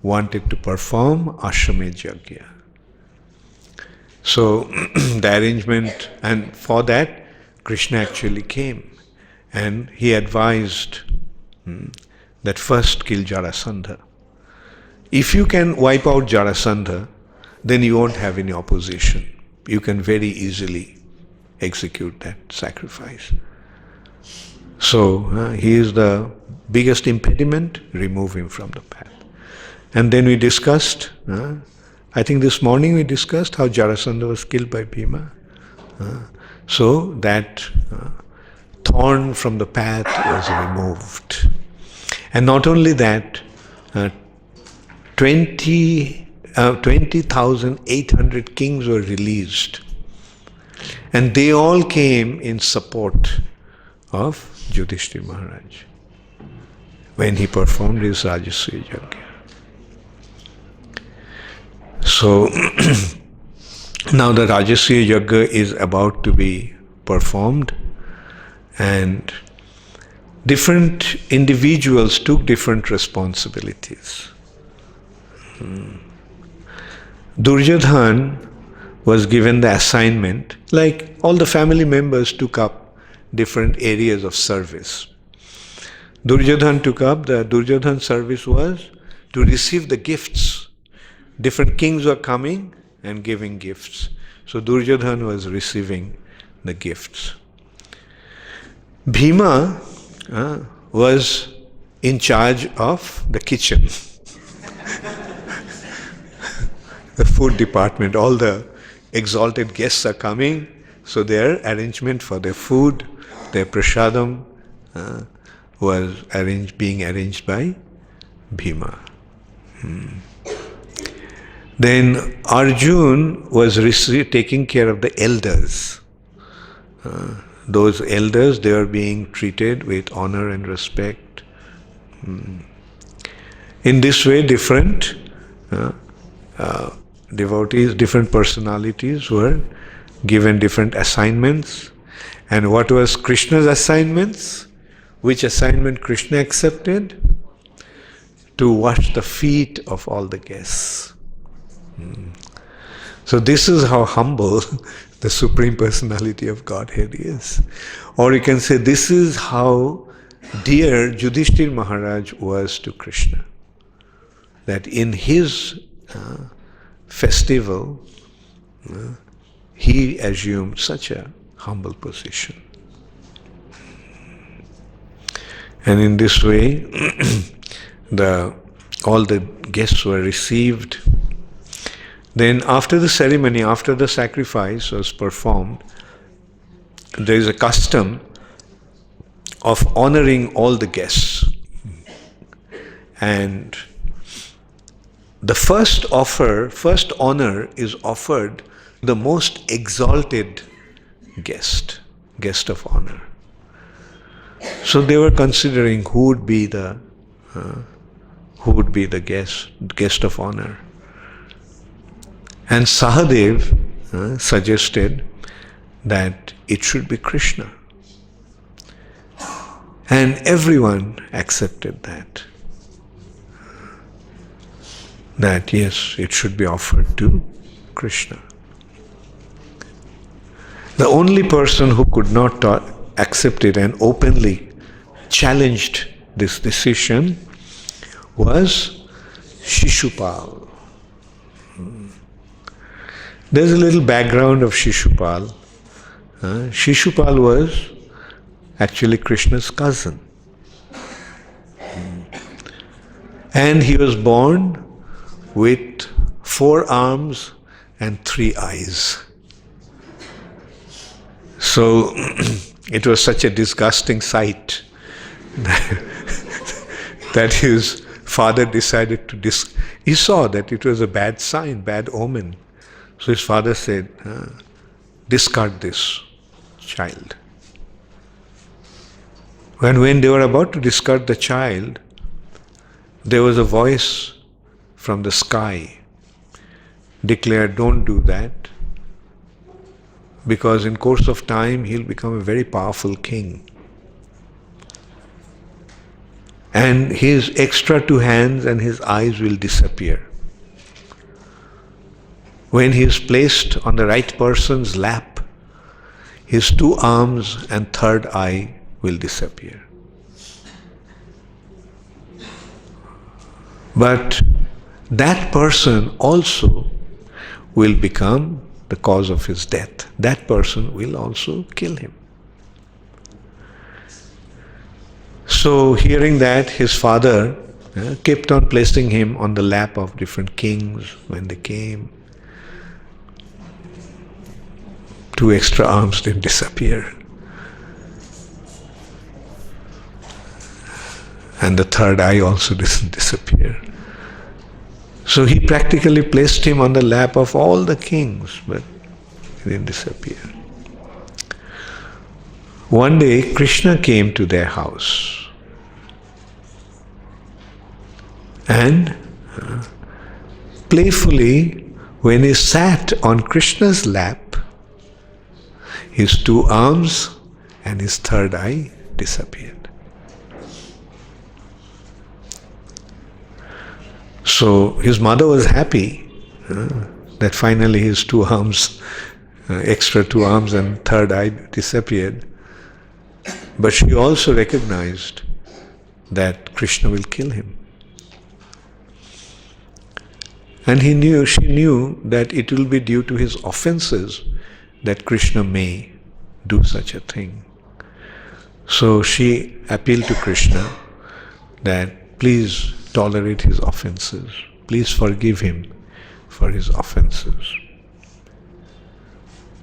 wanted to perform Ashwamedh Yajna. So the arrangement, and for that Krishna actually came and he advised that first kill Jarasandha. If you can wipe out Jarasandha, then you won't have any opposition. You can very easily execute that sacrifice. So he is the biggest impediment, remove him from the path. And then we discussed, I think this morning we discussed how Jarasandha was killed by Bhima. So that thorn from the path was removed. And not only that, 20,800 kings were released. And they all came in support of Yudhishthira Maharaj when he performed his Rajasuya Yajna. So now the Rajasuya Yajna is about to be performed, and different individuals took different responsibilities. Duryodhan was given the assignment, like all the family members took up different areas of service. Duryodhan service was to receive the gifts. Different kings were coming and giving gifts. So Duryodhan was receiving the gifts. Bhima was in charge of the kitchen, the food department. All the exalted guests are coming, so their arrangement for their food, their prasadam, was being arranged by Bhima. Then Arjun was taking care of the elders. Those elders, they were being treated with honor and respect. In this way, different devotees, different personalities were given different assignments. And what was Krishna's assignments? Which assignment Krishna accepted? To wash the feet of all the guests. So this is how humble the Supreme Personality of Godhead is. Or you can say this is how dear Yudhishthir Maharaj was to Krishna. That in his festival, he assumed such a humble position. And in this way, all the guests were received. Then after the ceremony, after the sacrifice was performed, there is a custom of honoring all the guests. And the first honor is offered to the most exalted guest of honor. So they were considering who would be the guest of honor. And Sahadev suggested that it should be Krishna. And everyone accepted that. That yes, it should be offered to Krishna. The only person who could not accept it and openly challenged this decision was Shishupal. There's a little background of Shishupal. Shishupal was actually Krishna's cousin. And he was born with 4 arms and 3 eyes. So it was such a disgusting sight that his father decided to he saw that it was a bad sign, bad omen. So his father said, discard this child. When they were about to discard the child, there was a voice from the sky declared, don't do that, because in course of time he'll become a very powerful king. And his extra 2 hands and his eyes will disappear. When he is placed on the right person's lap, his 2 arms and 3rd eye will disappear. But that person also will become the cause of his death. That person will also kill him. So hearing that, his father kept on placing him on the lap of different kings when they came. 2 extra arms didn't disappear. And the 3rd eye also didn't disappear. So he practically placed him on the lap of all the kings, but he didn't disappear. One day, Krishna came to their house. And playfully, when he sat on Krishna's lap, his 2 arms and his 3rd eye disappeared. So his mother was happy that finally his two arms, extra two arms and third eye disappeared. But she also recognized that Krishna will kill him. And she knew that it will be due to his offenses that Krishna may do such a thing. So she appealed to Krishna that please tolerate his offenses. Please forgive him for his offenses.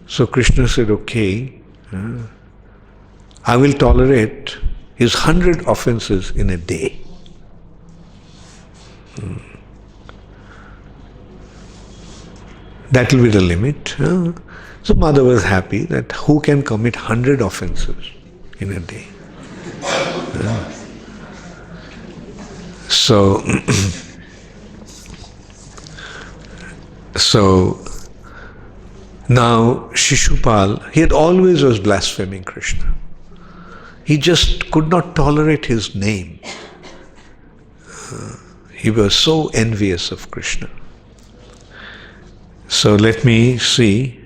So Krishna said, okay, I will tolerate his 100 offenses in a day. That will be the limit. So mother was happy that who can commit 100 offenses in a day? So now Shishupal, he had always was blaspheming Krishna. He just could not tolerate his name. He was so envious of Krishna. So let me see.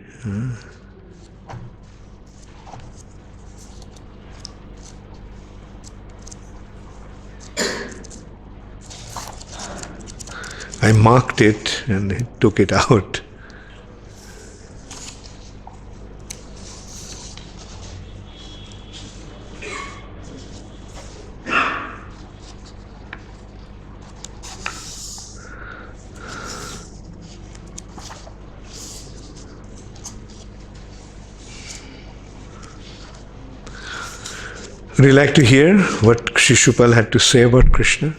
I marked it and took it out. Would you like to hear what Shishupal had to say about Krishna?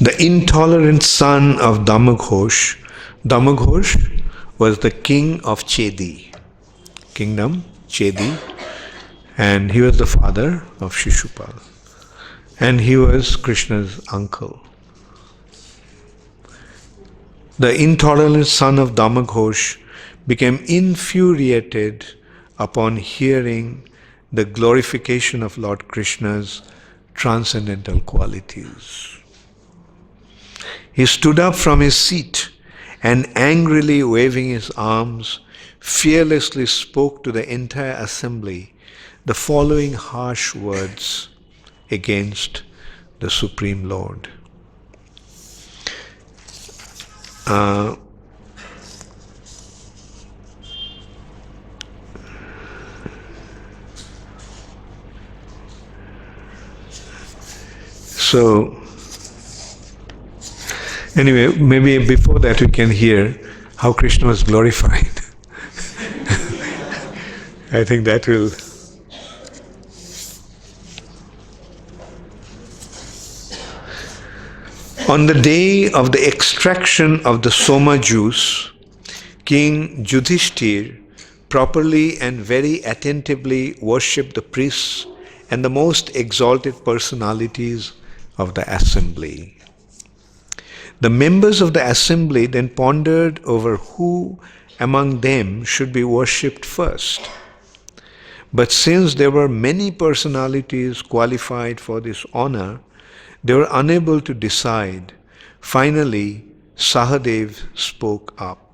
The intolerant son of Damaghosh. Damaghosh was the king of Chedi, kingdom Chedi, and he was the father of Shishupal, and he was Krishna's uncle. The intolerant son of Damaghosh became infuriated upon hearing the glorification of Lord Krishna's transcendental qualities. He stood up from his seat and angrily waving his arms, fearlessly spoke to the entire assembly the following harsh words against the Supreme Lord. Anyway, maybe before that we can hear how Krishna was glorified. I think that will... On the day of the extraction of the Soma juice, King Yudhishthir properly and very attentively worshipped the priests and the most exalted personalities of the assembly. The members of the assembly then pondered over who among them should be worshipped first. But since there were many personalities qualified for this honor, they were unable to decide. Finally, Sahadev spoke up.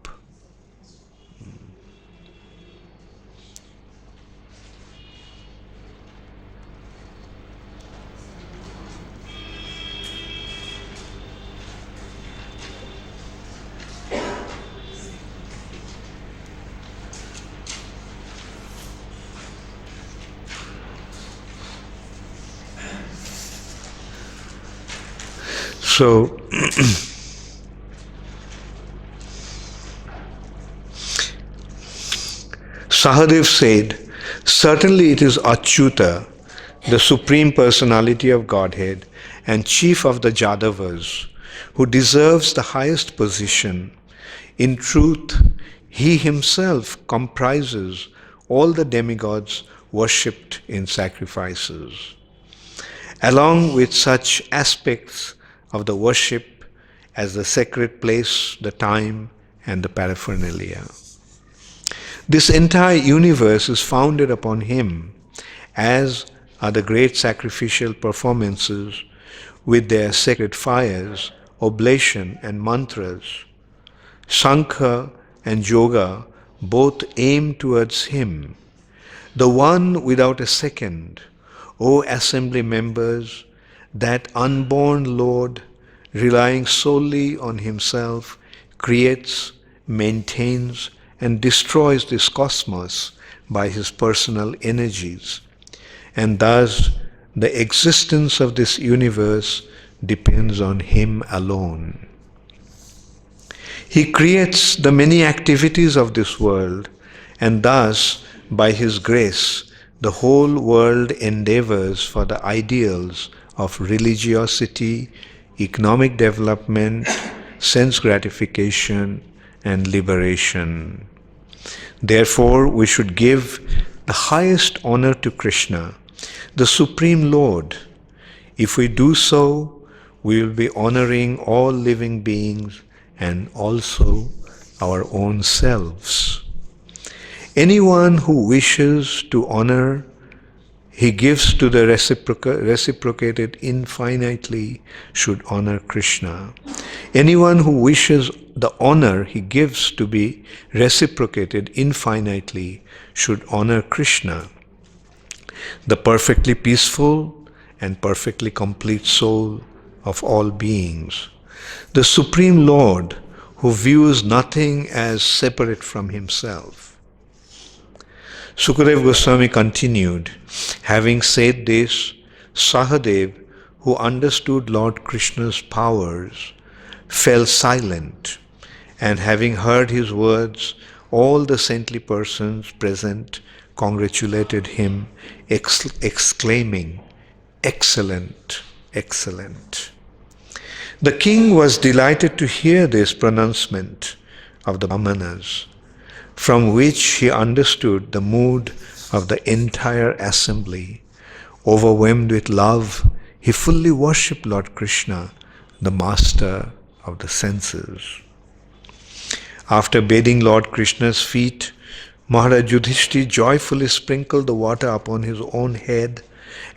So, Sahadev said, certainly it is Achyuta, the Supreme Personality of Godhead and Chief of the Jadavas, who deserves the highest position. In truth, he himself comprises all the demigods worshipped in sacrifices. Along with such aspects of the worship as the sacred place, the time, and the paraphernalia. This entire universe is founded upon him, as are the great sacrificial performances with their sacred fires, oblation, and mantras. Sankha and yoga both aim towards him, the one without a second. O assembly members, that unborn Lord, relying solely on himself, creates, maintains, and destroys this cosmos by his personal energies. And thus, the existence of this universe depends on him alone. He creates the many activities of this world, and thus, by his grace, the whole world endeavors for the ideals of religiosity, economic development, sense gratification, and liberation. Therefore, we should give the highest honor to Krishna, the Supreme Lord. If we do so, we will be honoring all living beings and also our own selves. Anyone who wishes to honor, he gives to the reciprocated infinitely, should honor Krishna. Anyone who wishes the honor he gives to be reciprocated infinitely should honor Krishna, the perfectly peaceful and perfectly complete soul of all beings, the Supreme Lord who views nothing as separate from himself. Sukadeva Goswami continued, having said this, Sahadev, who understood Lord Krishna's powers, fell silent, and having heard his words, all the saintly persons present congratulated him, exclaiming, "Excellent, excellent." The king was delighted to hear this pronouncement of the Brahmanas, from which he understood the mood of the entire assembly. Overwhelmed with love, he fully worshipped Lord Krishna, the master of the senses. After bathing Lord Krishna's feet, Maharaj Yudhishthira joyfully sprinkled the water upon his own head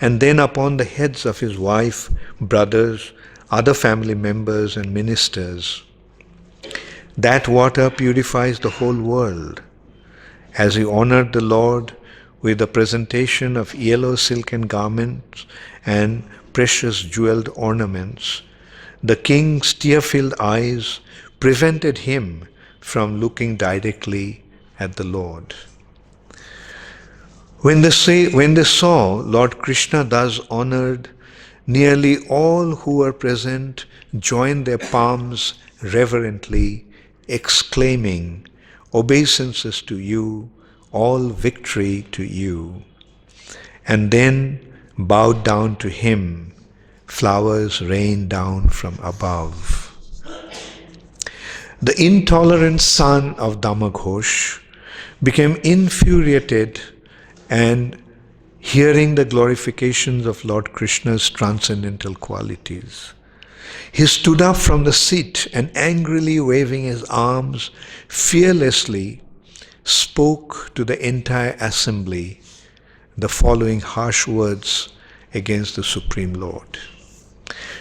and then upon the heads of his wife, brothers, other family members and ministers. That water purifies the whole world. As he honored the Lord with the presentation of yellow silken garments and precious jeweled ornaments, the king's tear-filled eyes prevented him from looking directly at the Lord. When they saw Lord Krishna thus honored, nearly all who were present joined their palms reverently, exclaiming, "Obeisances to you, all victory to you," and then bowed down to him. Flowers rained down from above. The intolerant son of Damaghosh became infuriated, and hearing the glorifications of Lord Krishna's transcendental qualities, he stood up from the seat and angrily waving his arms, fearlessly spoke to the entire assembly the following harsh words against the Supreme Lord.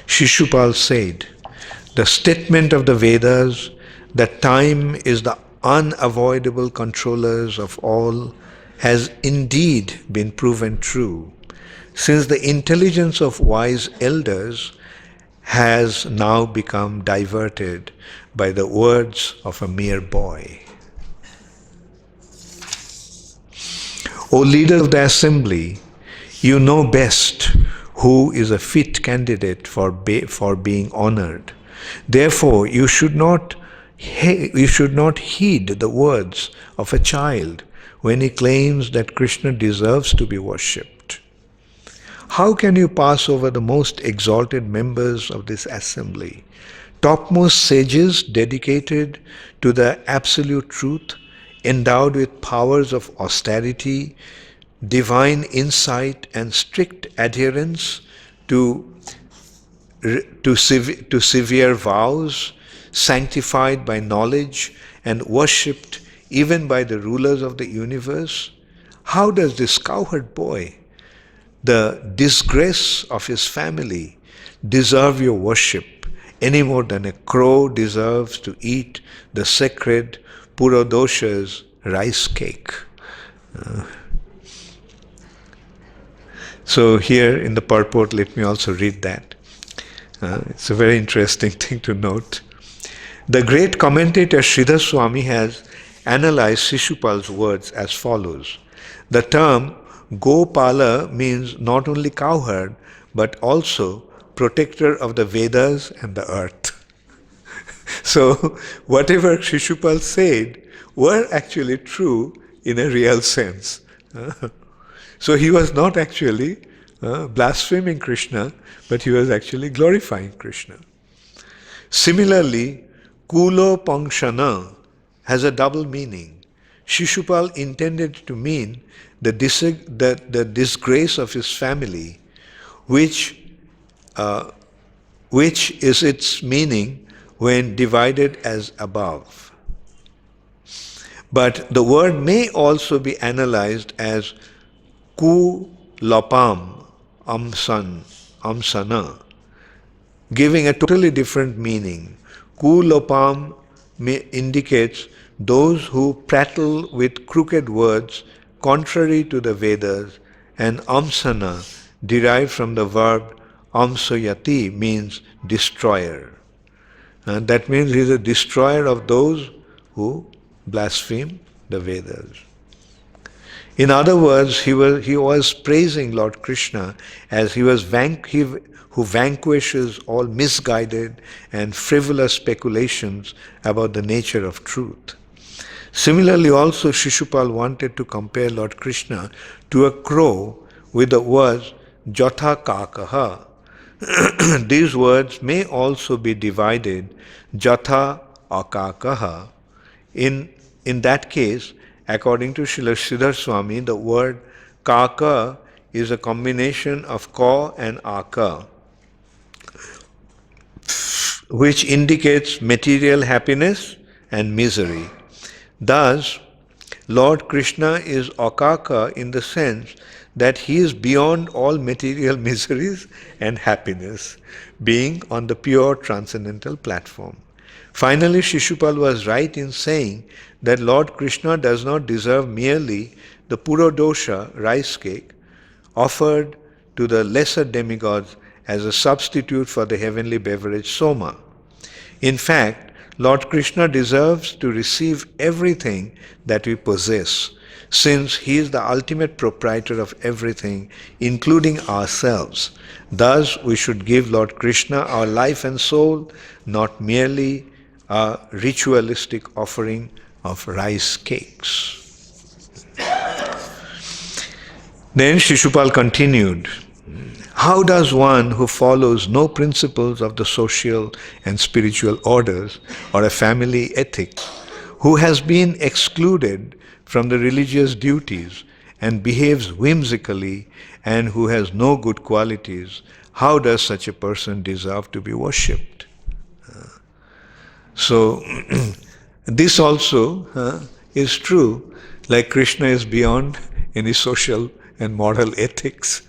Shishupal said, "The statement of the Vedas that time is the unavoidable controllers of all has indeed been proven true, since the intelligence of wise elders has now become diverted by the words of a mere boy." O leader of the assembly, you know best who is a fit candidate for being honored. Therefore, you should not heed the words of a child when he claims that Krishna deserves to be worshipped. How can you pass over the most exalted members of this assembly, topmost sages dedicated to the absolute truth, endowed with powers of austerity, divine insight and strict adherence to severe vows, sanctified by knowledge and worshipped even by the rulers of the universe? How does this cowherd boy, the disgrace of his family, deserve your worship any more than a crow deserves to eat the sacred Purodosha's rice cake? So here in the purport, let me also read that. It's a very interesting thing to note. The great commentator Sridhar Swami has analyzed Shishupal's words as follows. The term Gopala means not only cowherd, but also protector of the Vedas and the earth. So whatever Shishupal said were actually true in a real sense. So he was not actually blaspheming Krishna, but he was actually glorifying Krishna. Similarly, Kulo Pangshana has a double meaning. Shishupal intended to mean the disgrace of his family, which is its meaning when divided as above. But the word may also be analyzed as ku lopam amsana, giving a totally different meaning. Ku lopam indicates those who prattle with crooked words contrary to the Vedas, and amsana, derived from the verb amsoyati, means destroyer. And that means he is a destroyer of those who blaspheme the Vedas. In other words, he was praising Lord Krishna as he who vanquishes all misguided and frivolous speculations about the nature of truth. Similarly, also Shishupal wanted to compare Lord Krishna to a crow with the words Jatha Kakaha. These words may also be divided Jatha Akakaha. In that case, according to Sridhar Swami, the word Kaka is a combination of Ka and Aka, which indicates material happiness and misery. Thus, Lord Krishna is Akaka in the sense that he is beyond all material miseries and happiness, being on the pure transcendental platform. Finally, Shishupal was right in saying that Lord Krishna does not deserve merely the Purodosha rice cake offered to the lesser demigods as a substitute for the heavenly beverage soma. In fact, Lord Krishna deserves to receive everything that we possess, since he is the ultimate proprietor of everything, including ourselves. Thus, we should give Lord Krishna our life and soul, not merely a ritualistic offering of rice cakes. Then Shishupal continued, how does one who follows no principles of the social and spiritual orders or a family ethic, who has been excluded from the religious duties and behaves whimsically and who has no good qualities, how does such a person deserve to be worshipped? So, this also is true, like Krishna is beyond any social and moral ethics.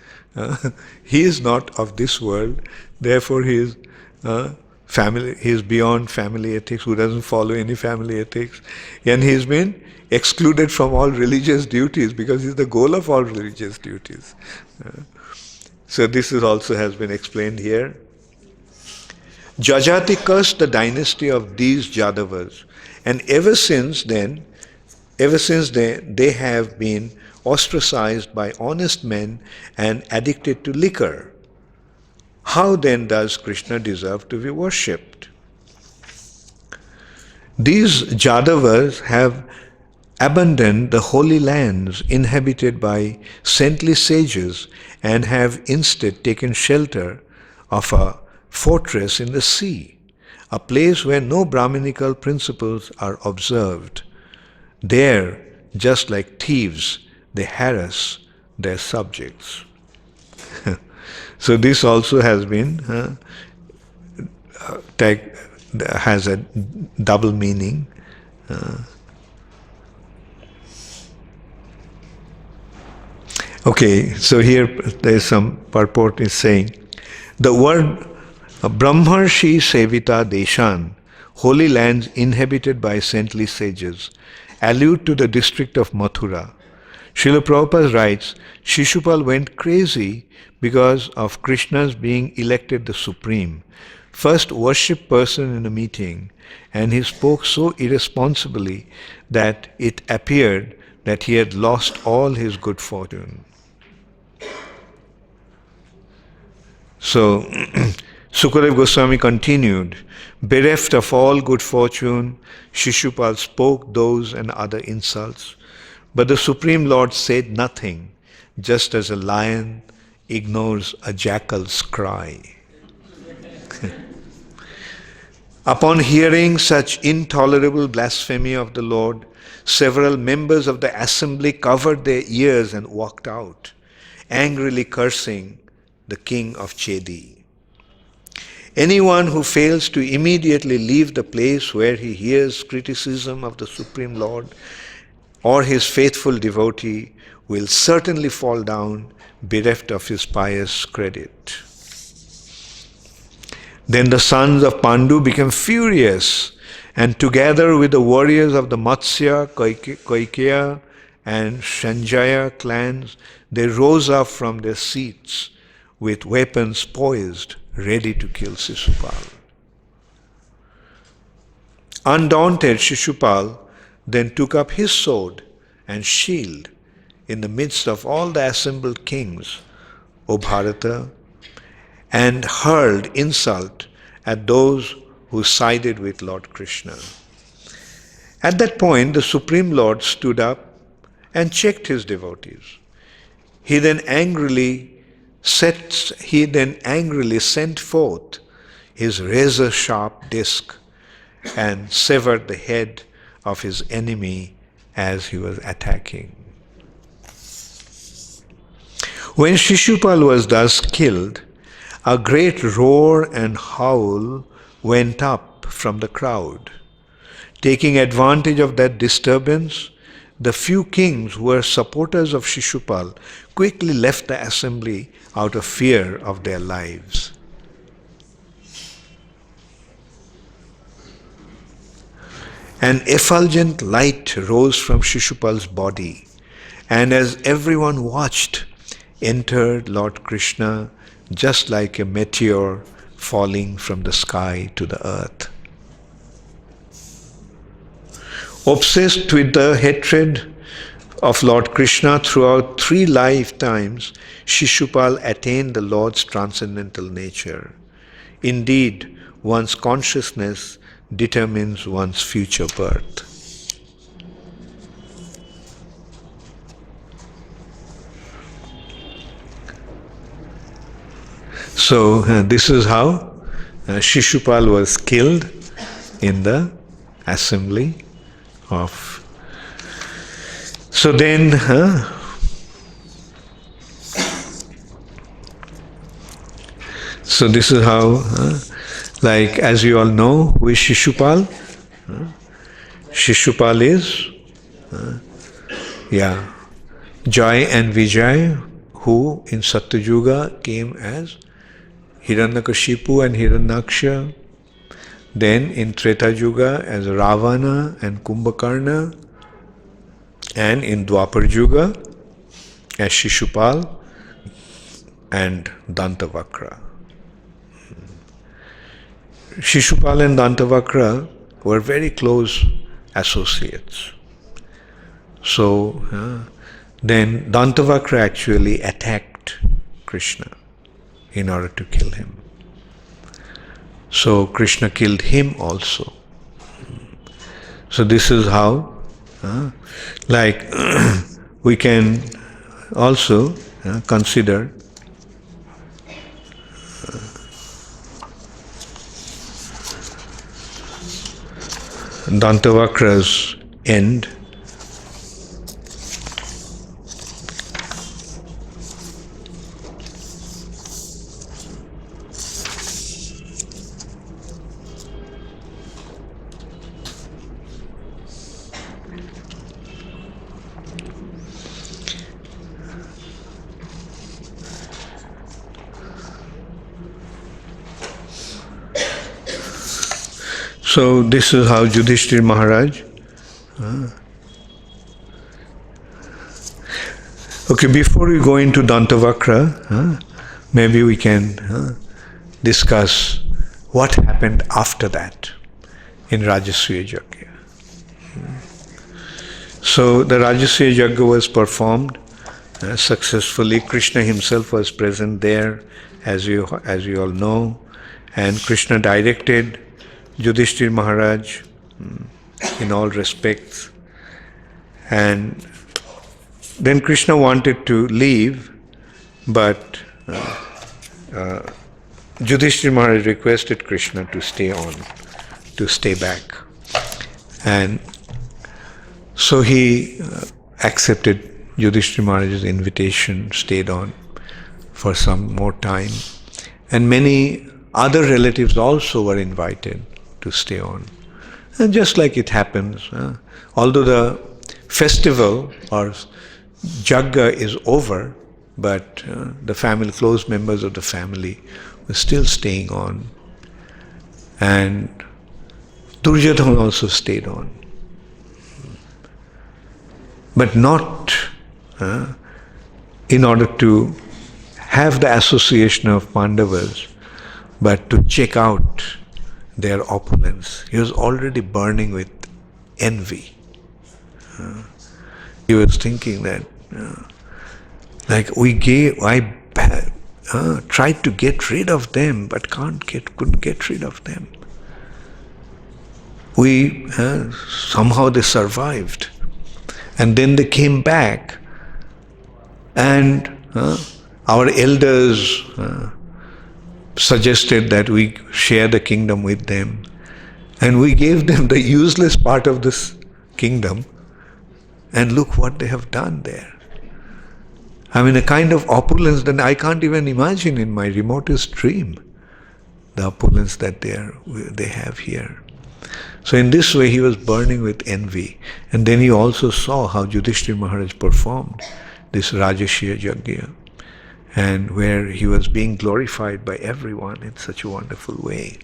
He is not of this world, therefore he is he is beyond family ethics, who doesn't follow any family ethics, and he has been excluded from all religious duties because he is the goal of all religious duties. So this is also has been explained here. Jajati cursed the dynasty of these Jadavas, and ever since they have been ostracized by honest men and addicted to liquor. How then does Krishna deserve to be worshipped? These Jadavas have abandoned the holy lands inhabited by saintly sages and have instead taken shelter of a fortress in the sea, a place where no Brahminical principles are observed. There, just like thieves, they harass their subjects. So this also has been has a double meaning. Okay, so here there is some purport is saying the word Brahmarshi Sevita Deshan, holy lands inhabited by saintly sages, allude to the district of Mathura. Srila Prabhupada writes, Shishupal went crazy because of Krishna's being elected the supreme, first worshipped person in a meeting, and he spoke so irresponsibly that it appeared that he had lost all his good fortune. So, Sukadev Goswami continued, bereft of all good fortune, Shishupal spoke those and other insults, but the Supreme Lord said nothing, just as a lion ignores a jackal's cry. Upon hearing such intolerable blasphemy of the Lord, several members of the assembly covered their ears and walked out, angrily cursing the king of Chedi. Anyone who fails to immediately leave the place where he hears criticism of the Supreme Lord or his faithful devotee will certainly fall down, bereft of his pious credit. Then the sons of Pandu became furious, and together with the warriors of the Matsya, Kaikeya, and Sanjaya clans, they rose up from their seats with weapons poised, ready to kill Shishupal. Undaunted, Shishupal then took up his sword and shield in the midst of all the assembled kings, O Bharata, and hurled insult at those who sided with Lord Krishna. At that point, the Supreme Lord stood up and checked his devotees. He then angrily sent forth his razor-sharp disc and severed the head of his enemy as he was attacking. When Shishupal was thus killed, a great roar and howl went up from the crowd. Taking advantage of that disturbance, the few kings who were supporters of Shishupal quickly left the assembly out of fear of their lives. An effulgent light rose from Shishupal's body, and as everyone watched, entered Lord Krishna just like a meteor falling from the sky to the earth. Obsessed with the hatred of Lord Krishna throughout 3 lifetimes, Shishupal attained the Lord's transcendental nature. Indeed, one's consciousness determines one's future birth. So this is how Shishupal was killed in the assembly of. So then, so this is how, like as you all know, who is Shishupal? Shishupal is, Jai and Vijay, who in Satyuga came as Hiranyakashipu and Hiranyaksha, then in Treta Yuga as Ravana and Kumbhakarna, and in Dwapar Yuga as Shishupal and Dantavakra. Shishupal and Dantavakra were very close associates. So then Dantavakra actually attacked Krishna in order to kill him. So Krishna killed him also. So this is how, like we can also consider Dantavakra's end. So this is how Yudhishthira Maharaj. Okay, before we go into Dantavakra, maybe we can discuss what happened after that in Rajasuya Yajna. So the Rajasuya Yajna was performed successfully. Krishna himself was present there, as you all know, and Krishna directed Yudhishthira Maharaj in all respects. And then Krishna wanted to leave, but Yudhishthira Maharaj requested Krishna to stay on, to stay back. And so he accepted Yudhishthira Maharaj's invitation, stayed on for some more time. And many other relatives also were invited to stay on. And just like it happens, although the festival or Yajna is over, but the family, close members of the family were still staying on. And Duryodhana also stayed on. But not in order to have the association of Pandavas, but to check out their opulence. He was already burning with envy. He was thinking that, like I tried to get rid of them, but couldn't get rid of them. Somehow they survived. And then they came back, and our elders suggested that we share the kingdom with them. And we gave them the useless part of this kingdom, and look what they have done there. I mean, a kind of opulence that I can't even imagine in my remotest dream, the opulence that they have here. So in this way he was burning with envy. And then he also saw how Yudhishthira Maharaj performed this Rajasuya Yajna, and where he was being glorified by everyone in such a wonderful way.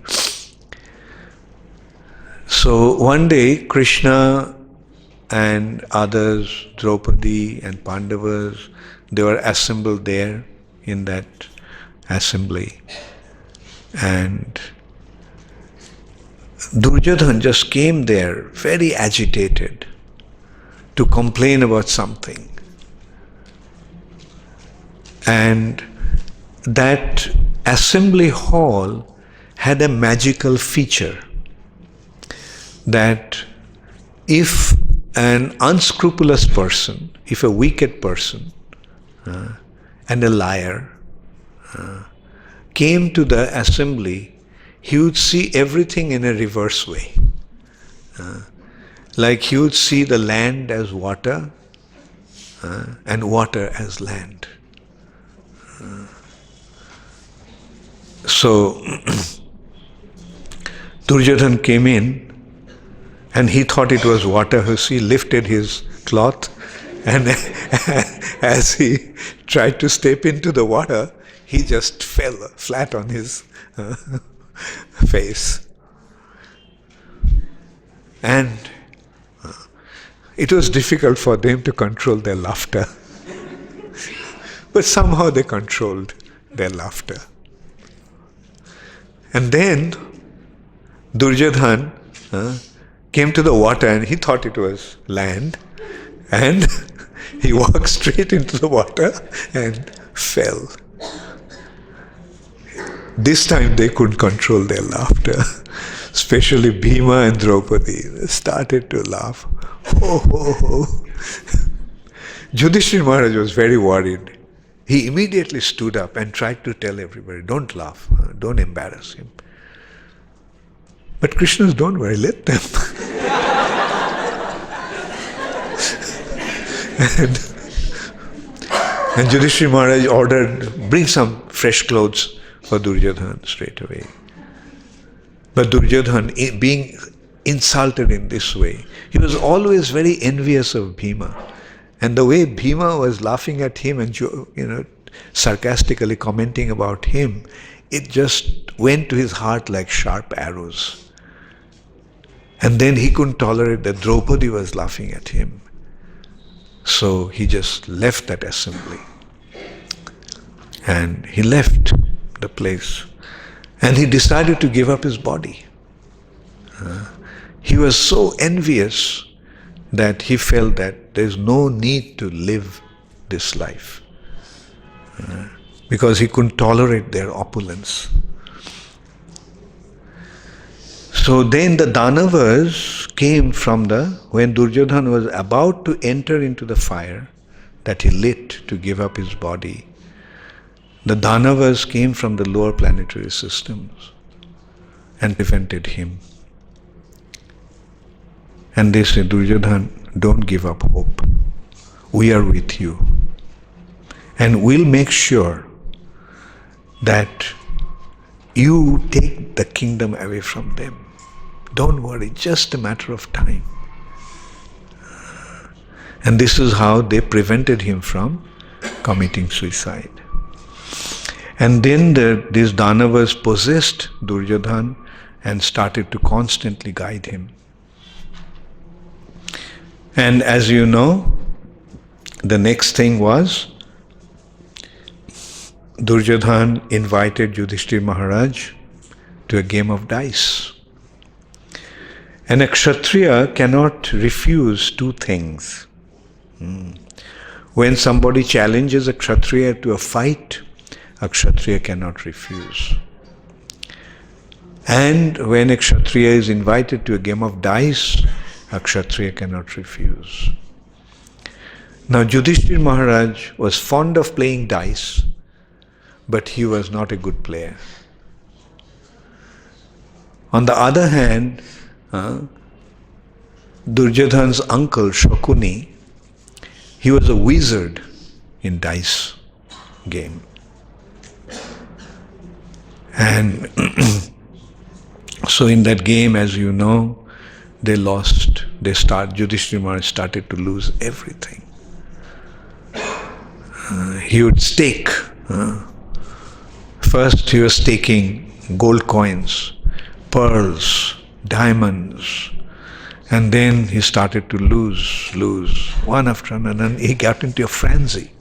So one day Krishna and others, Draupadi and Pandavas, they were assembled there in that assembly. And Duryodhana just came there very agitated to complain about something. And that assembly hall had a magical feature that if an unscrupulous person, if a wicked person and a liar came to the assembly, he would see everything in a reverse way. Like he would see the land as water and water as land. So Duryodhana came in and he thought it was water. He lifted his cloth, and as he tried to step into the water, he just fell flat on his face. And it was difficult for them to control their laughter. But somehow they controlled their laughter. And then Duryodhana came to the water and he thought it was land, and he walked straight into the water and fell. This time they couldn't control their laughter. Especially Bhima and Draupadi started to laugh. Ho, ho, ho. Yudhishthira Maharaj was very worried. He immediately stood up and tried to tell everybody, don't laugh, don't embarrass him. But Krishnas, don't worry, let them. and Yudhishthira Maharaj ordered, bring some fresh clothes for Duryodhana straight away. But Duryodhana, being insulted in this way, he was always very envious of Bhima. And the way Bhima was laughing at him and sarcastically commenting about him, it just went to his heart like sharp arrows. And then he couldn't tolerate that Draupadi was laughing at him. So he just left that assembly. And he left the place. And he decided to give up his body. He was so envious that he felt that there's no need to live this life. Because he couldn't tolerate their opulence. So then the Danavas came from when Duryodhana was about to enter into the fire that he lit to give up his body, the Danavas came from the lower planetary systems and prevented him. And they said, Duryodhana, don't give up hope. We are with you. And we'll make sure that you take the kingdom away from them. Don't worry, just a matter of time. And this is how they prevented him from committing suicide. And then these Danavas possessed Duryodhana and started to constantly guide him. And as you know, the next thing was Duryodhana invited Yudhishthira Maharaj to a game of dice. And a Kshatriya cannot refuse two things. When somebody challenges a Kshatriya to a fight, a Kshatriya cannot refuse. And when a Kshatriya is invited to a game of dice, a Kshatriya cannot refuse. Now Yudhishthira Maharaj was fond of playing dice, but he was not a good player. On the other hand, Duryodhana's uncle Shakuni, he was a wizard in dice game. And so in that game, as you know, they lost. Yudhishthira Maharaj started to lose everything. He would stake. First he was staking gold coins, pearls, diamonds, and then he started to lose, one after another, and he got into a frenzy.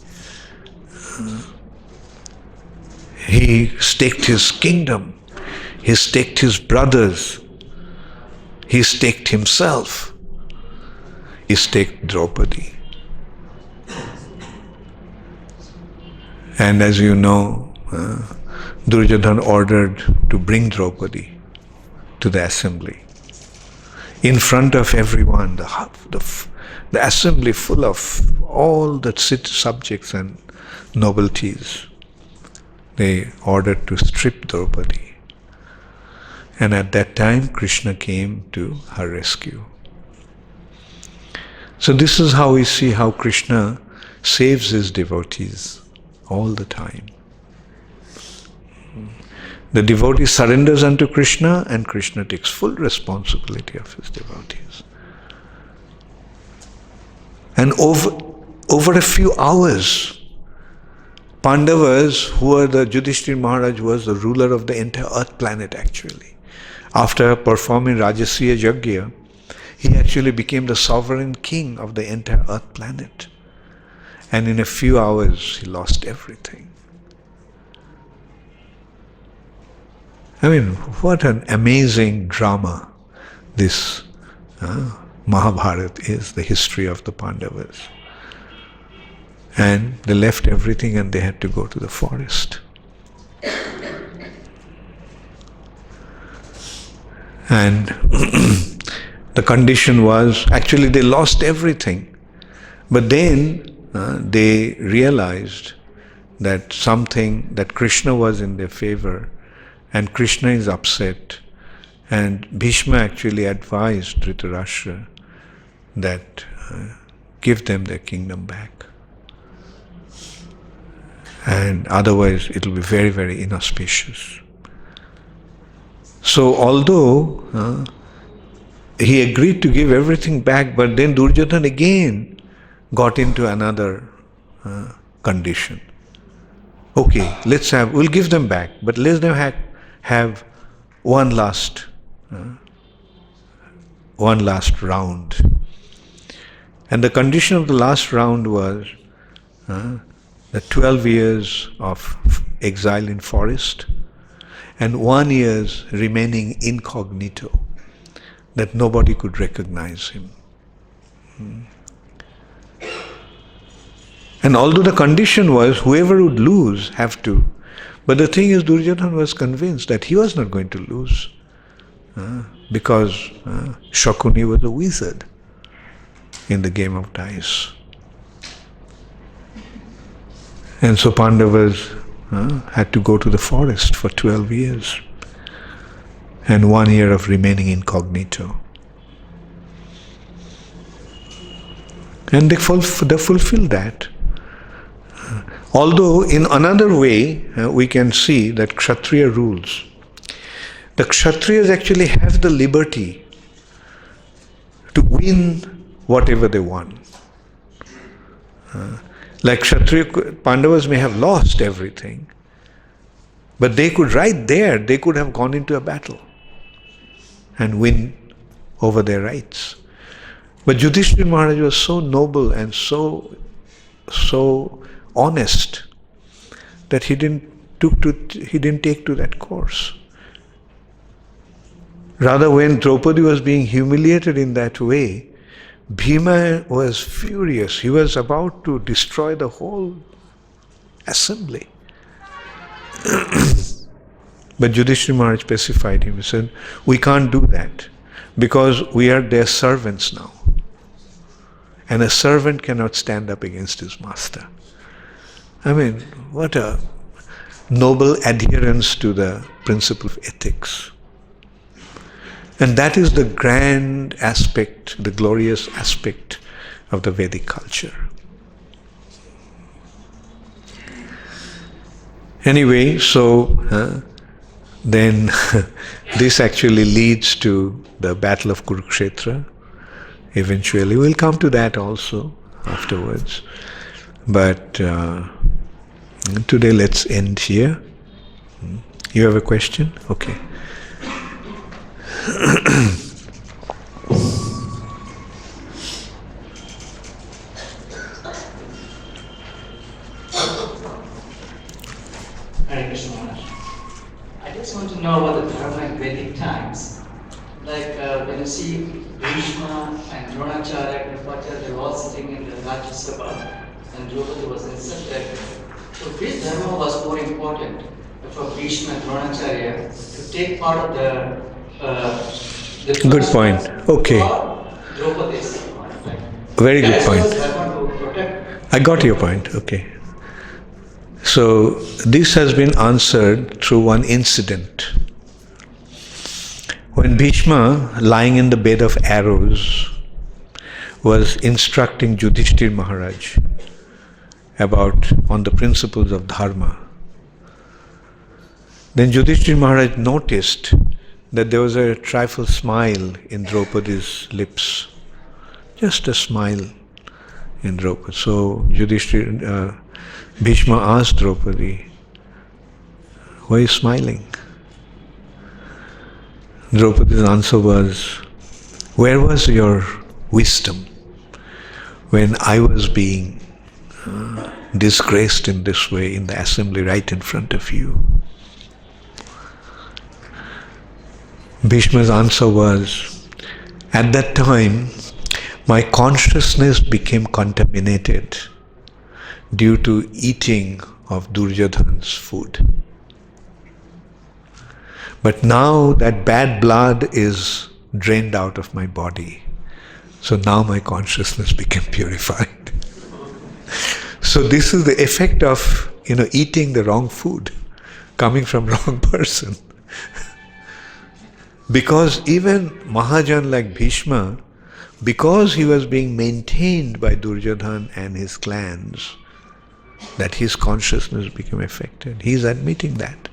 He staked his kingdom, he staked his brothers, he staked himself, he staked Draupadi. And as you know, Duryodhana ordered to bring Draupadi to the assembly. In front of everyone, the assembly full of all the subjects and nobilties, they ordered to strip Draupadi. And at that time, Krishna came to her rescue. So this is how we see how Krishna saves his devotees all the time. The devotee surrenders unto Krishna, and Krishna takes full responsibility of his devotees. And over a few hours, Pandavas, Yudhishthira Maharaj was the ruler of the entire earth planet actually. After performing Rajasuya Yajna, he actually became the sovereign king of the entire earth planet. And in a few hours, he lost everything. I mean, what an amazing drama this Mahabharata is, the history of the Pandavas. And they left everything and they had to go to the forest. And the condition was, actually they lost everything. But then they realized that Krishna was in their favor, and Krishna is upset. And Bhishma actually advised Dhritarashtra that give them their kingdom back. And otherwise it will be very, very inauspicious. So although he agreed to give everything back, but then Duryodhana again got into another condition. Okay, we'll give them back, but let them have one last one last round. And the condition of the last round was the 12 years of exile in forest and 1 year's remaining incognito, that nobody could recognize him. And although the condition was whoever would lose have to, but the thing is Duryodhana was convinced that he was not going to lose because Shakuni was a wizard in the game of dice. And so Pandavas had to go to the forest for 12 years and 1 year of remaining incognito. And they fulfilled that. Although in another way we can see that Kshatriya rules. The Kshatriyas actually have the liberty to win whatever they want. Like Kshatriya, Pandavas may have lost everything, but they could, right there, they could have gone into a battle and win over their rights. But Yudhishthira Maharaj was so noble and so honest that he didn't take to that course. Rather, when Draupadi was being humiliated in that way, Bhima was furious. He was about to destroy the whole assembly. But Yudhishthira Maharaj pacified him. He said, we can't do that because we are their servants now. And a servant cannot stand up against his master. I mean, what a noble adherence to the principle of ethics. And that is the grand aspect, the glorious aspect of the Vedic culture. Anyway, so then this actually leads to the Battle of Kurukshetra. Eventually, we'll come to that also afterwards. But today let's end here. You have a question? Okay. Hare Krishna Maharaj. I just want to know about the dharma in Vedic times. Like when you see Bhishma and Dronacharya and Kripacharya, they were all sitting in the Rajya Sabha and Draupadi was insulted. So which dharma was more important for Bhishma and Dronacharya to take part of the good point. Okay. Draupadi's like, very good point. I got your point. Okay. So this has been answered through one incident. When Bhishma, lying in the bed of arrows, was instructing Yudhishthira Maharaj on the principles of dharma, then Yudhishthira Maharaj noticed that there was a trifle smile in Draupadi's lips. Just a smile in Draupadi. So Bhishma asked Draupadi, why are you smiling? Draupadi's answer was, where was your wisdom when I was being disgraced in this way in the assembly right in front of you? Bhishma's answer was, at that time, my consciousness became contaminated due to eating of Duryodhana's food. But now that bad blood is drained out of my body, so now my consciousness became purified. So this is the effect of, eating the wrong food, coming from wrong person. Because even Mahajan like Bhishma, because he was being maintained by Duryodhana and his clans, that his consciousness became affected. He is admitting that.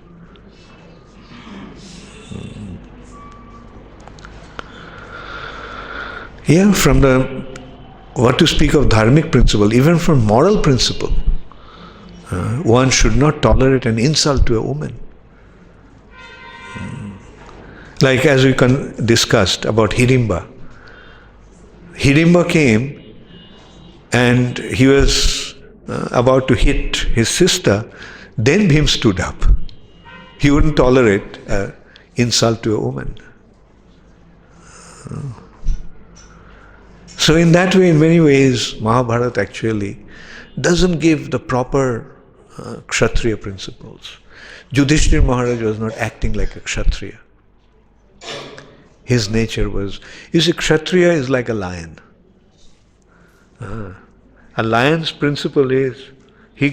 Yeah, from what to speak of dharmic principle, even from moral principle, one should not tolerate an insult to a woman. Like as we discussed about Hirimba, Hidimba came and he was about to hit his sister, then Bhim stood up. He wouldn't tolerate insult to a woman. So in that way, in many ways, Mahabharata actually doesn't give the proper Kshatriya principles. Yudhishthira Maharaj was not acting like a Kshatriya. His nature was, you see, Kshatriya is like a lion. A lion's principle is he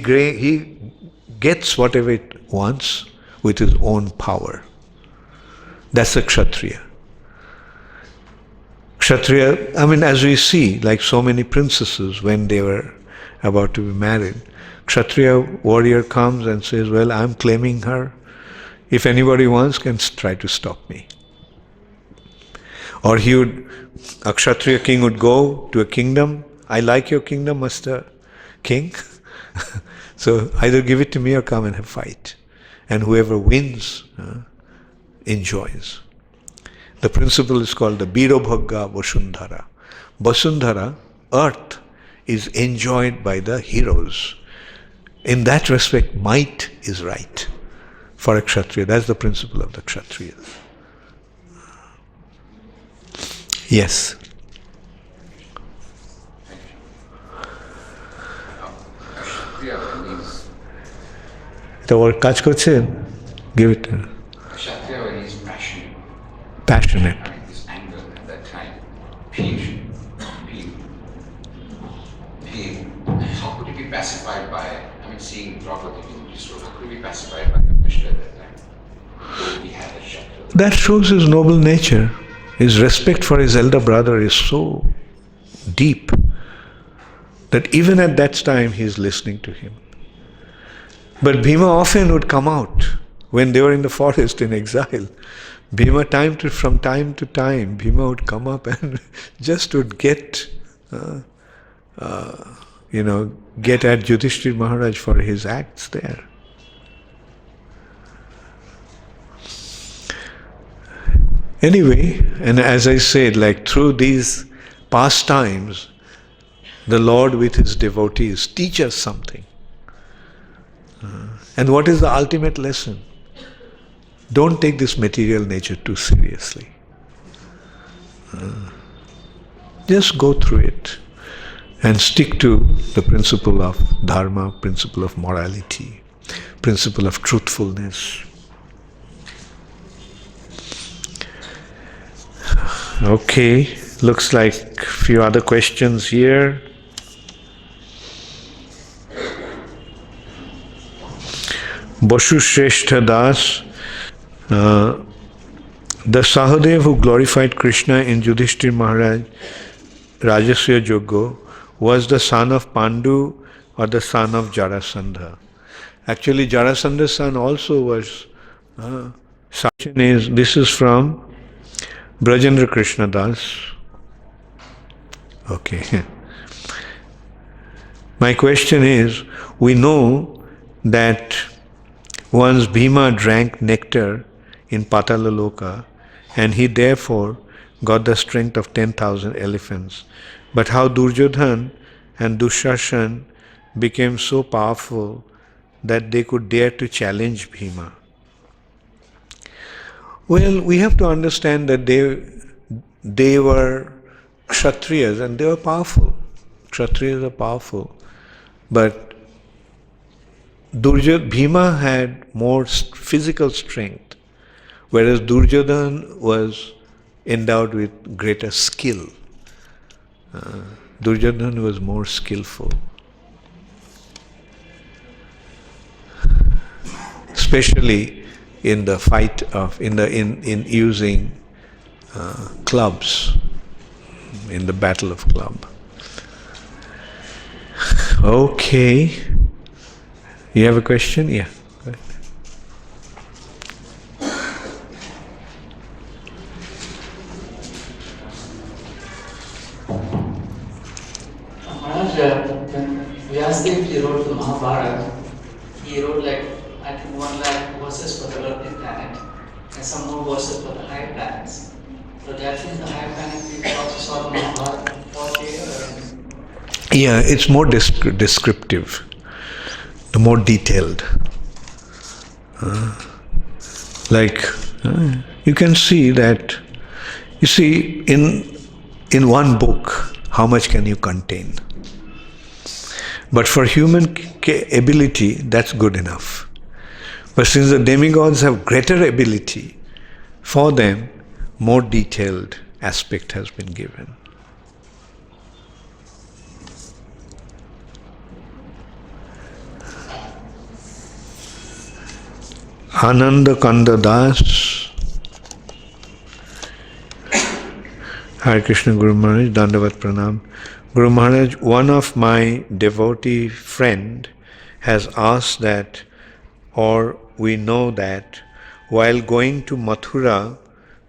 gets whatever it wants with his own power. That's a Kshatriya. Kshatriya, I mean, as we see, like so many princesses when they were about to be married, Kshatriya warrior comes and says, well, I'm claiming her. If anybody wants, can try to stop me. Or a Kshatriya king would go to a kingdom. I like your kingdom, Master King. So either give it to me or come and have a fight. And whoever wins enjoys. The principle is called the Birobhagga Vasundhara. Vasundhara, earth, is enjoyed by the heroes. In that respect, might is right for a Kshatriya. That's the principle of the Kshatriyas. Yes. The word কাজ করছেন? Give it to her. Kshatriya, when he's passionate. Passionate. I mean, this anger at that time. Peace. How could he be pacified by, I mean, seeing Draupadi being destroyed, how could he be pacified by Krishna at that time? Though he had a Kshatriya. That shows his noble nature. His respect for his elder brother is so deep that even at that time he is listening to him. But Bhima often would come out when they were in the forest in exile. Bhima, from time to time, Bhima would come up and just would get at Yudhishthira Maharaj for his acts there. Anyway, and as I said, like through these pastimes, the Lord with his devotees teach us something. And what is the ultimate lesson? Don't take this material nature too seriously. Just go through it and stick to the principle of dharma, principle of morality, principle of truthfulness. Okay, looks like a few other questions here. Bashu Shrestha Das, the Sahadev who glorified Krishna in Yudhishthira Maharaj Rajasya Yoggo was the son of Pandu or the son of Jarasandha. Actually, Jarasandha's son also was. This is from Brajendra Krishna Das. Okay. My question is, we know that once Bhima drank nectar in Patalaloka and he therefore got the strength of 10,000 elephants. But how Duryodhan and Dushashan became so powerful that they could dare to challenge Bhima? Well, we have to understand that they were Kshatriyas and they were powerful. Kshatriyas are powerful. But Bhima had more physical strength, whereas Duryodhan was endowed with greater skill. Duryodhan was more skillful. Especially in the fight in using clubs, in the battle of club. Okay. You have a question? Yeah. Go ahead. Maharaj, when Vyasadeva wrote the Mahabharata, he wrote like, I think 1 lakh verses for the earthly planet and some more verses for the higher planets. So that is the higher panic we also saw the Mahabharata fought here. Yeah, it's more descriptive, the more detailed. Like you can see that. You see, in one book, how much can you contain? But for human ability, that's good enough. But since the demigods have greater ability, for them, more detailed aspect has been given. Ananda Kanda Das, Hare Krishna Guru Maharaj, Dandavat Pranam. Guru Maharaj, one of my devotee friend has asked that, or we know that, while going to Mathura,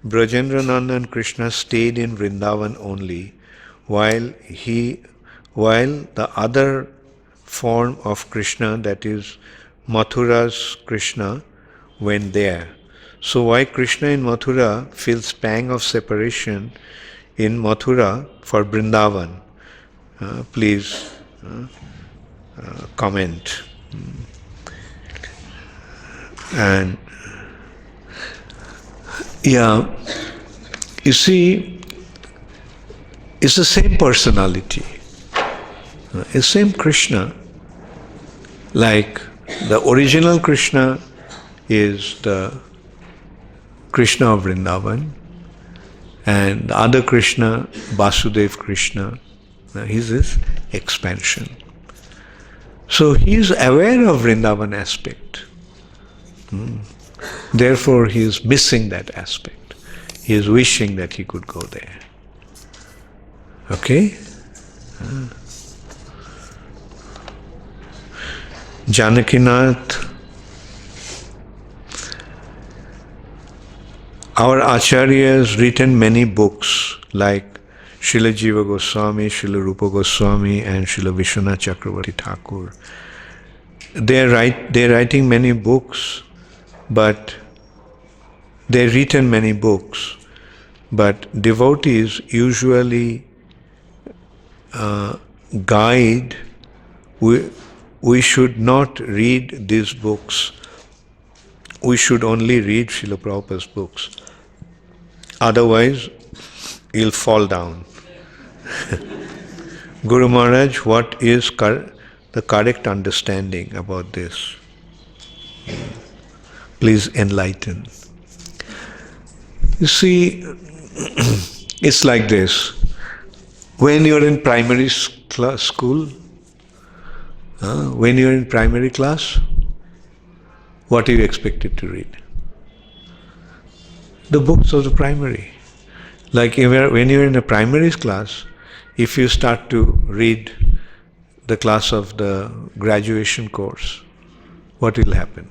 Brajendrananda and Krishna stayed in Vrindavan only, while the other form of Krishna, that is Mathura's Krishna, went there. So why Krishna in Mathura feels pang of separation in Mathura for Vrindavan? Please comment. And yeah, you see, it's the same personality. It's the same Krishna. Like the original Krishna is the Krishna of Vrindavan, and the other Krishna, Vasudev Krishna, he's his expansion. So he is aware of Vrindavan aspect. Therefore he is missing that aspect. He is wishing that he could go there. Okay? Janakinath, our Acharya has written many books like Srila Jiva Goswami, Srila Rupa Goswami and Srila Vishwanath Chakravarti Thakur. They're writing many books, but they've written many books, but devotees usually guide, we should not read these books. We should only read Srila Prabhupada's books. Otherwise, you'll fall down. Guru Maharaj, what is the correct understanding about this? Please enlighten. You see, it's like this. When you're in primary school, when you're in primary class, what are you expected to read? The books of the primary. Like when you're in a primary class, if you start to read the class of the graduation course, what will happen?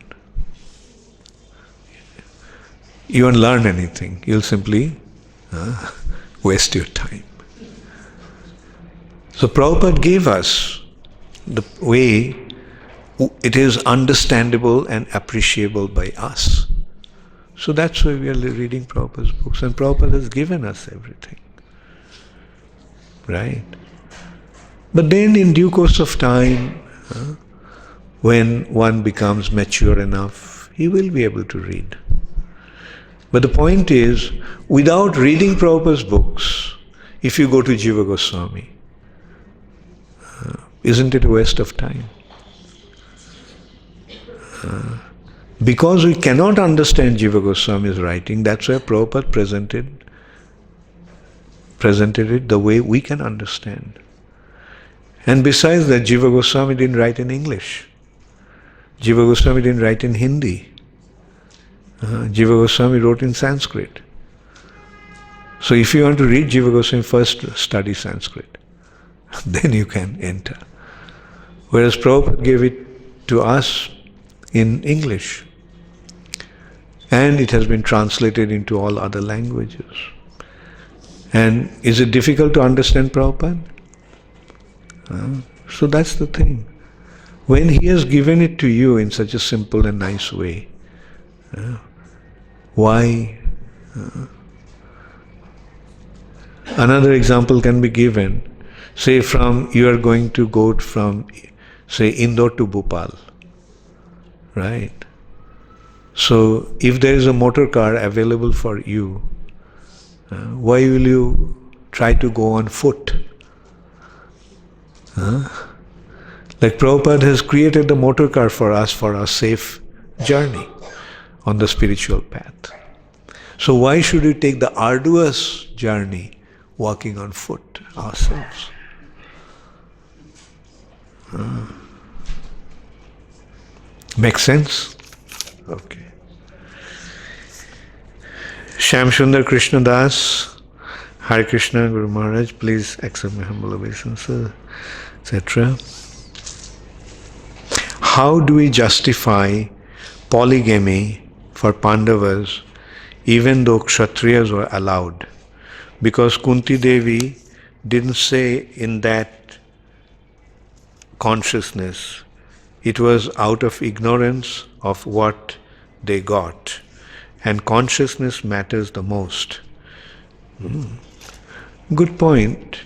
You won't learn anything. You'll simply waste your time. So Prabhupada gave us the way it is understandable and appreciable by us. So that's why we are reading Prabhupada's books, and Prabhupada has given us everything. Right? But then in due course of time, when one becomes mature enough, he will be able to read. But the point is, without reading Prabhupada's books, if you go to Jiva Goswami, isn't it a waste of time? Because we cannot understand Jiva Goswami's writing, that's why Prabhupada presented it the way we can understand. And besides that, Jiva Goswami didn't write in English. Jiva Goswami didn't write in Hindi. Jiva Goswami wrote in Sanskrit. So if you want to read Jiva Goswami, first study Sanskrit. Then you can enter. Whereas Prabhupada gave it to us in English. And it has been translated into all other languages. And is it difficult to understand Prabhupada? So that's the thing. When he has given it to you in such a simple and nice way, why Another example can be given. Say you are going to go from, say, Indore to Bhopal, right? So if there is a motor car available for you, why will you try to go on foot? Like Prabhupada has created the motor car for us for a safe journey on the spiritual path. So why should we take the arduous journey walking on foot ourselves? Make sense? Okay. Shyam Sundar Krishna Das, Hare Krishna, Guru Maharaj, please accept my humble obeisances, etc. How do we justify polygamy for Pandavas even though Kshatriyas were allowed? Because Kunti Devi didn't say in that consciousness, it was out of ignorance of what they got. And consciousness matters the most. Good point.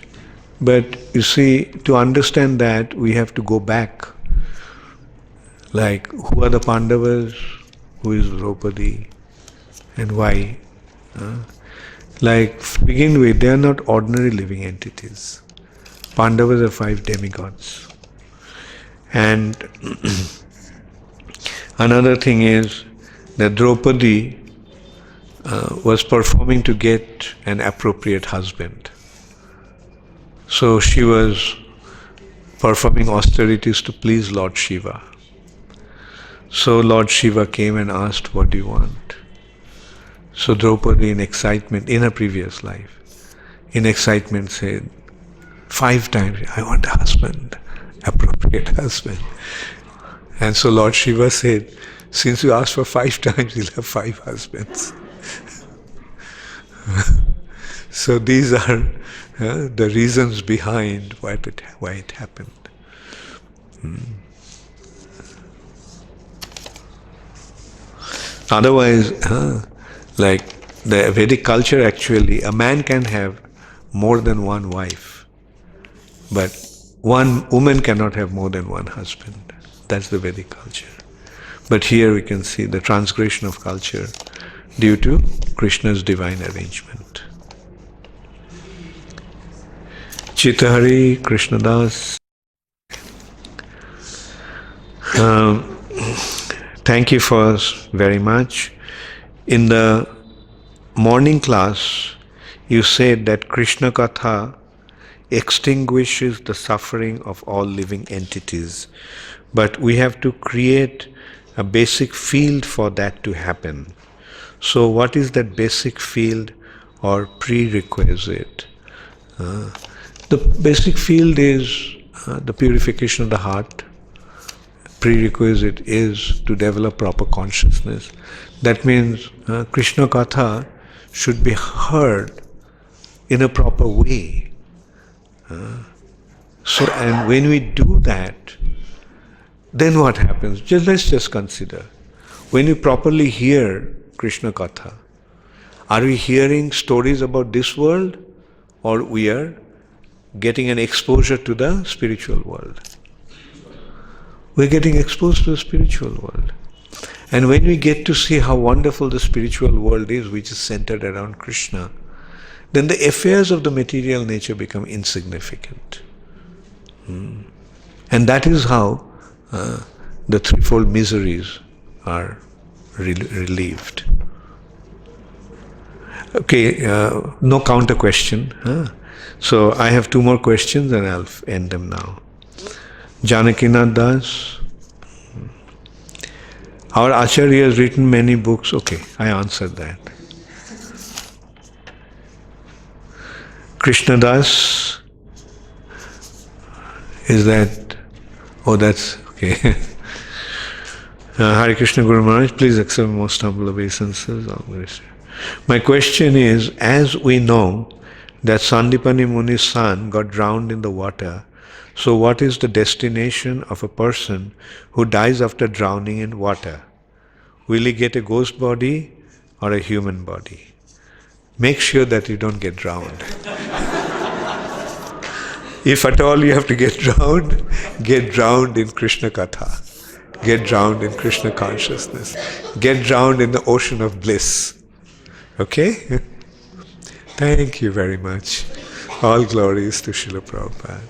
But you see, to understand that, we have to go back. Like, who are the Pandavas? Who is Draupadi? And why? Like, to begin with, they are not ordinary living entities. Pandavas are 5 demigods. And another thing is that Draupadi was performing to get an appropriate husband. So she was performing austerities to please Lord Shiva. So Lord Shiva came and asked, what do you want? So Draupadi, in excitement, in her previous life, in excitement said 5 times, I want a husband, appropriate husband. And so Lord Shiva said, since you asked for 5 times, you'll have 5 husbands. So these are the reasons behind why it happened. Otherwise, like the Vedic culture actually, a man can have more than one wife, but one woman cannot have more than one husband. That's the Vedic culture. But here we can see the transgression of culture due to Krishna's divine arrangement. Chitahari Krishnadas. Thank you for very much. In the morning class, you said that Krishna Katha extinguishes the suffering of all living entities. But we have to create a basic field for that to happen. So what is that basic field or prerequisite? The basic field is the purification of the heart. Prerequisite is to develop proper consciousness. That means Krishna Katha should be heard in a proper way. And when we do that, then what happens? Let's just consider. When we properly hear Krishna Katha, are we hearing stories about this world, or we are getting an exposure to the spiritual world? We're getting exposed to the spiritual world. And when we get to see how wonderful the spiritual world is, which is centered around Krishna, then the affairs of the material nature become insignificant. And that is how the threefold miseries are relieved. Okay, no counter question. So I have 2 more questions and I'll end them now. Janakinath Das. Our Acharya has written many books. Okay, I answered that. Krishna Das. Is that? Oh, that's okay. Hare Krishna Guru Maharaj, please accept most humble obeisances. My question is, as we know that Sandipani Muni's son got drowned in the water, so what is the destination of a person who dies after drowning in water? Will he get a ghost body or a human body? Make sure that you don't get drowned. If at all you have to get drowned in Krishna Katha. Get drowned in Krishna consciousness. Get drowned in the ocean of bliss. Okay? Thank you very much. All glories to Srila Prabhupada.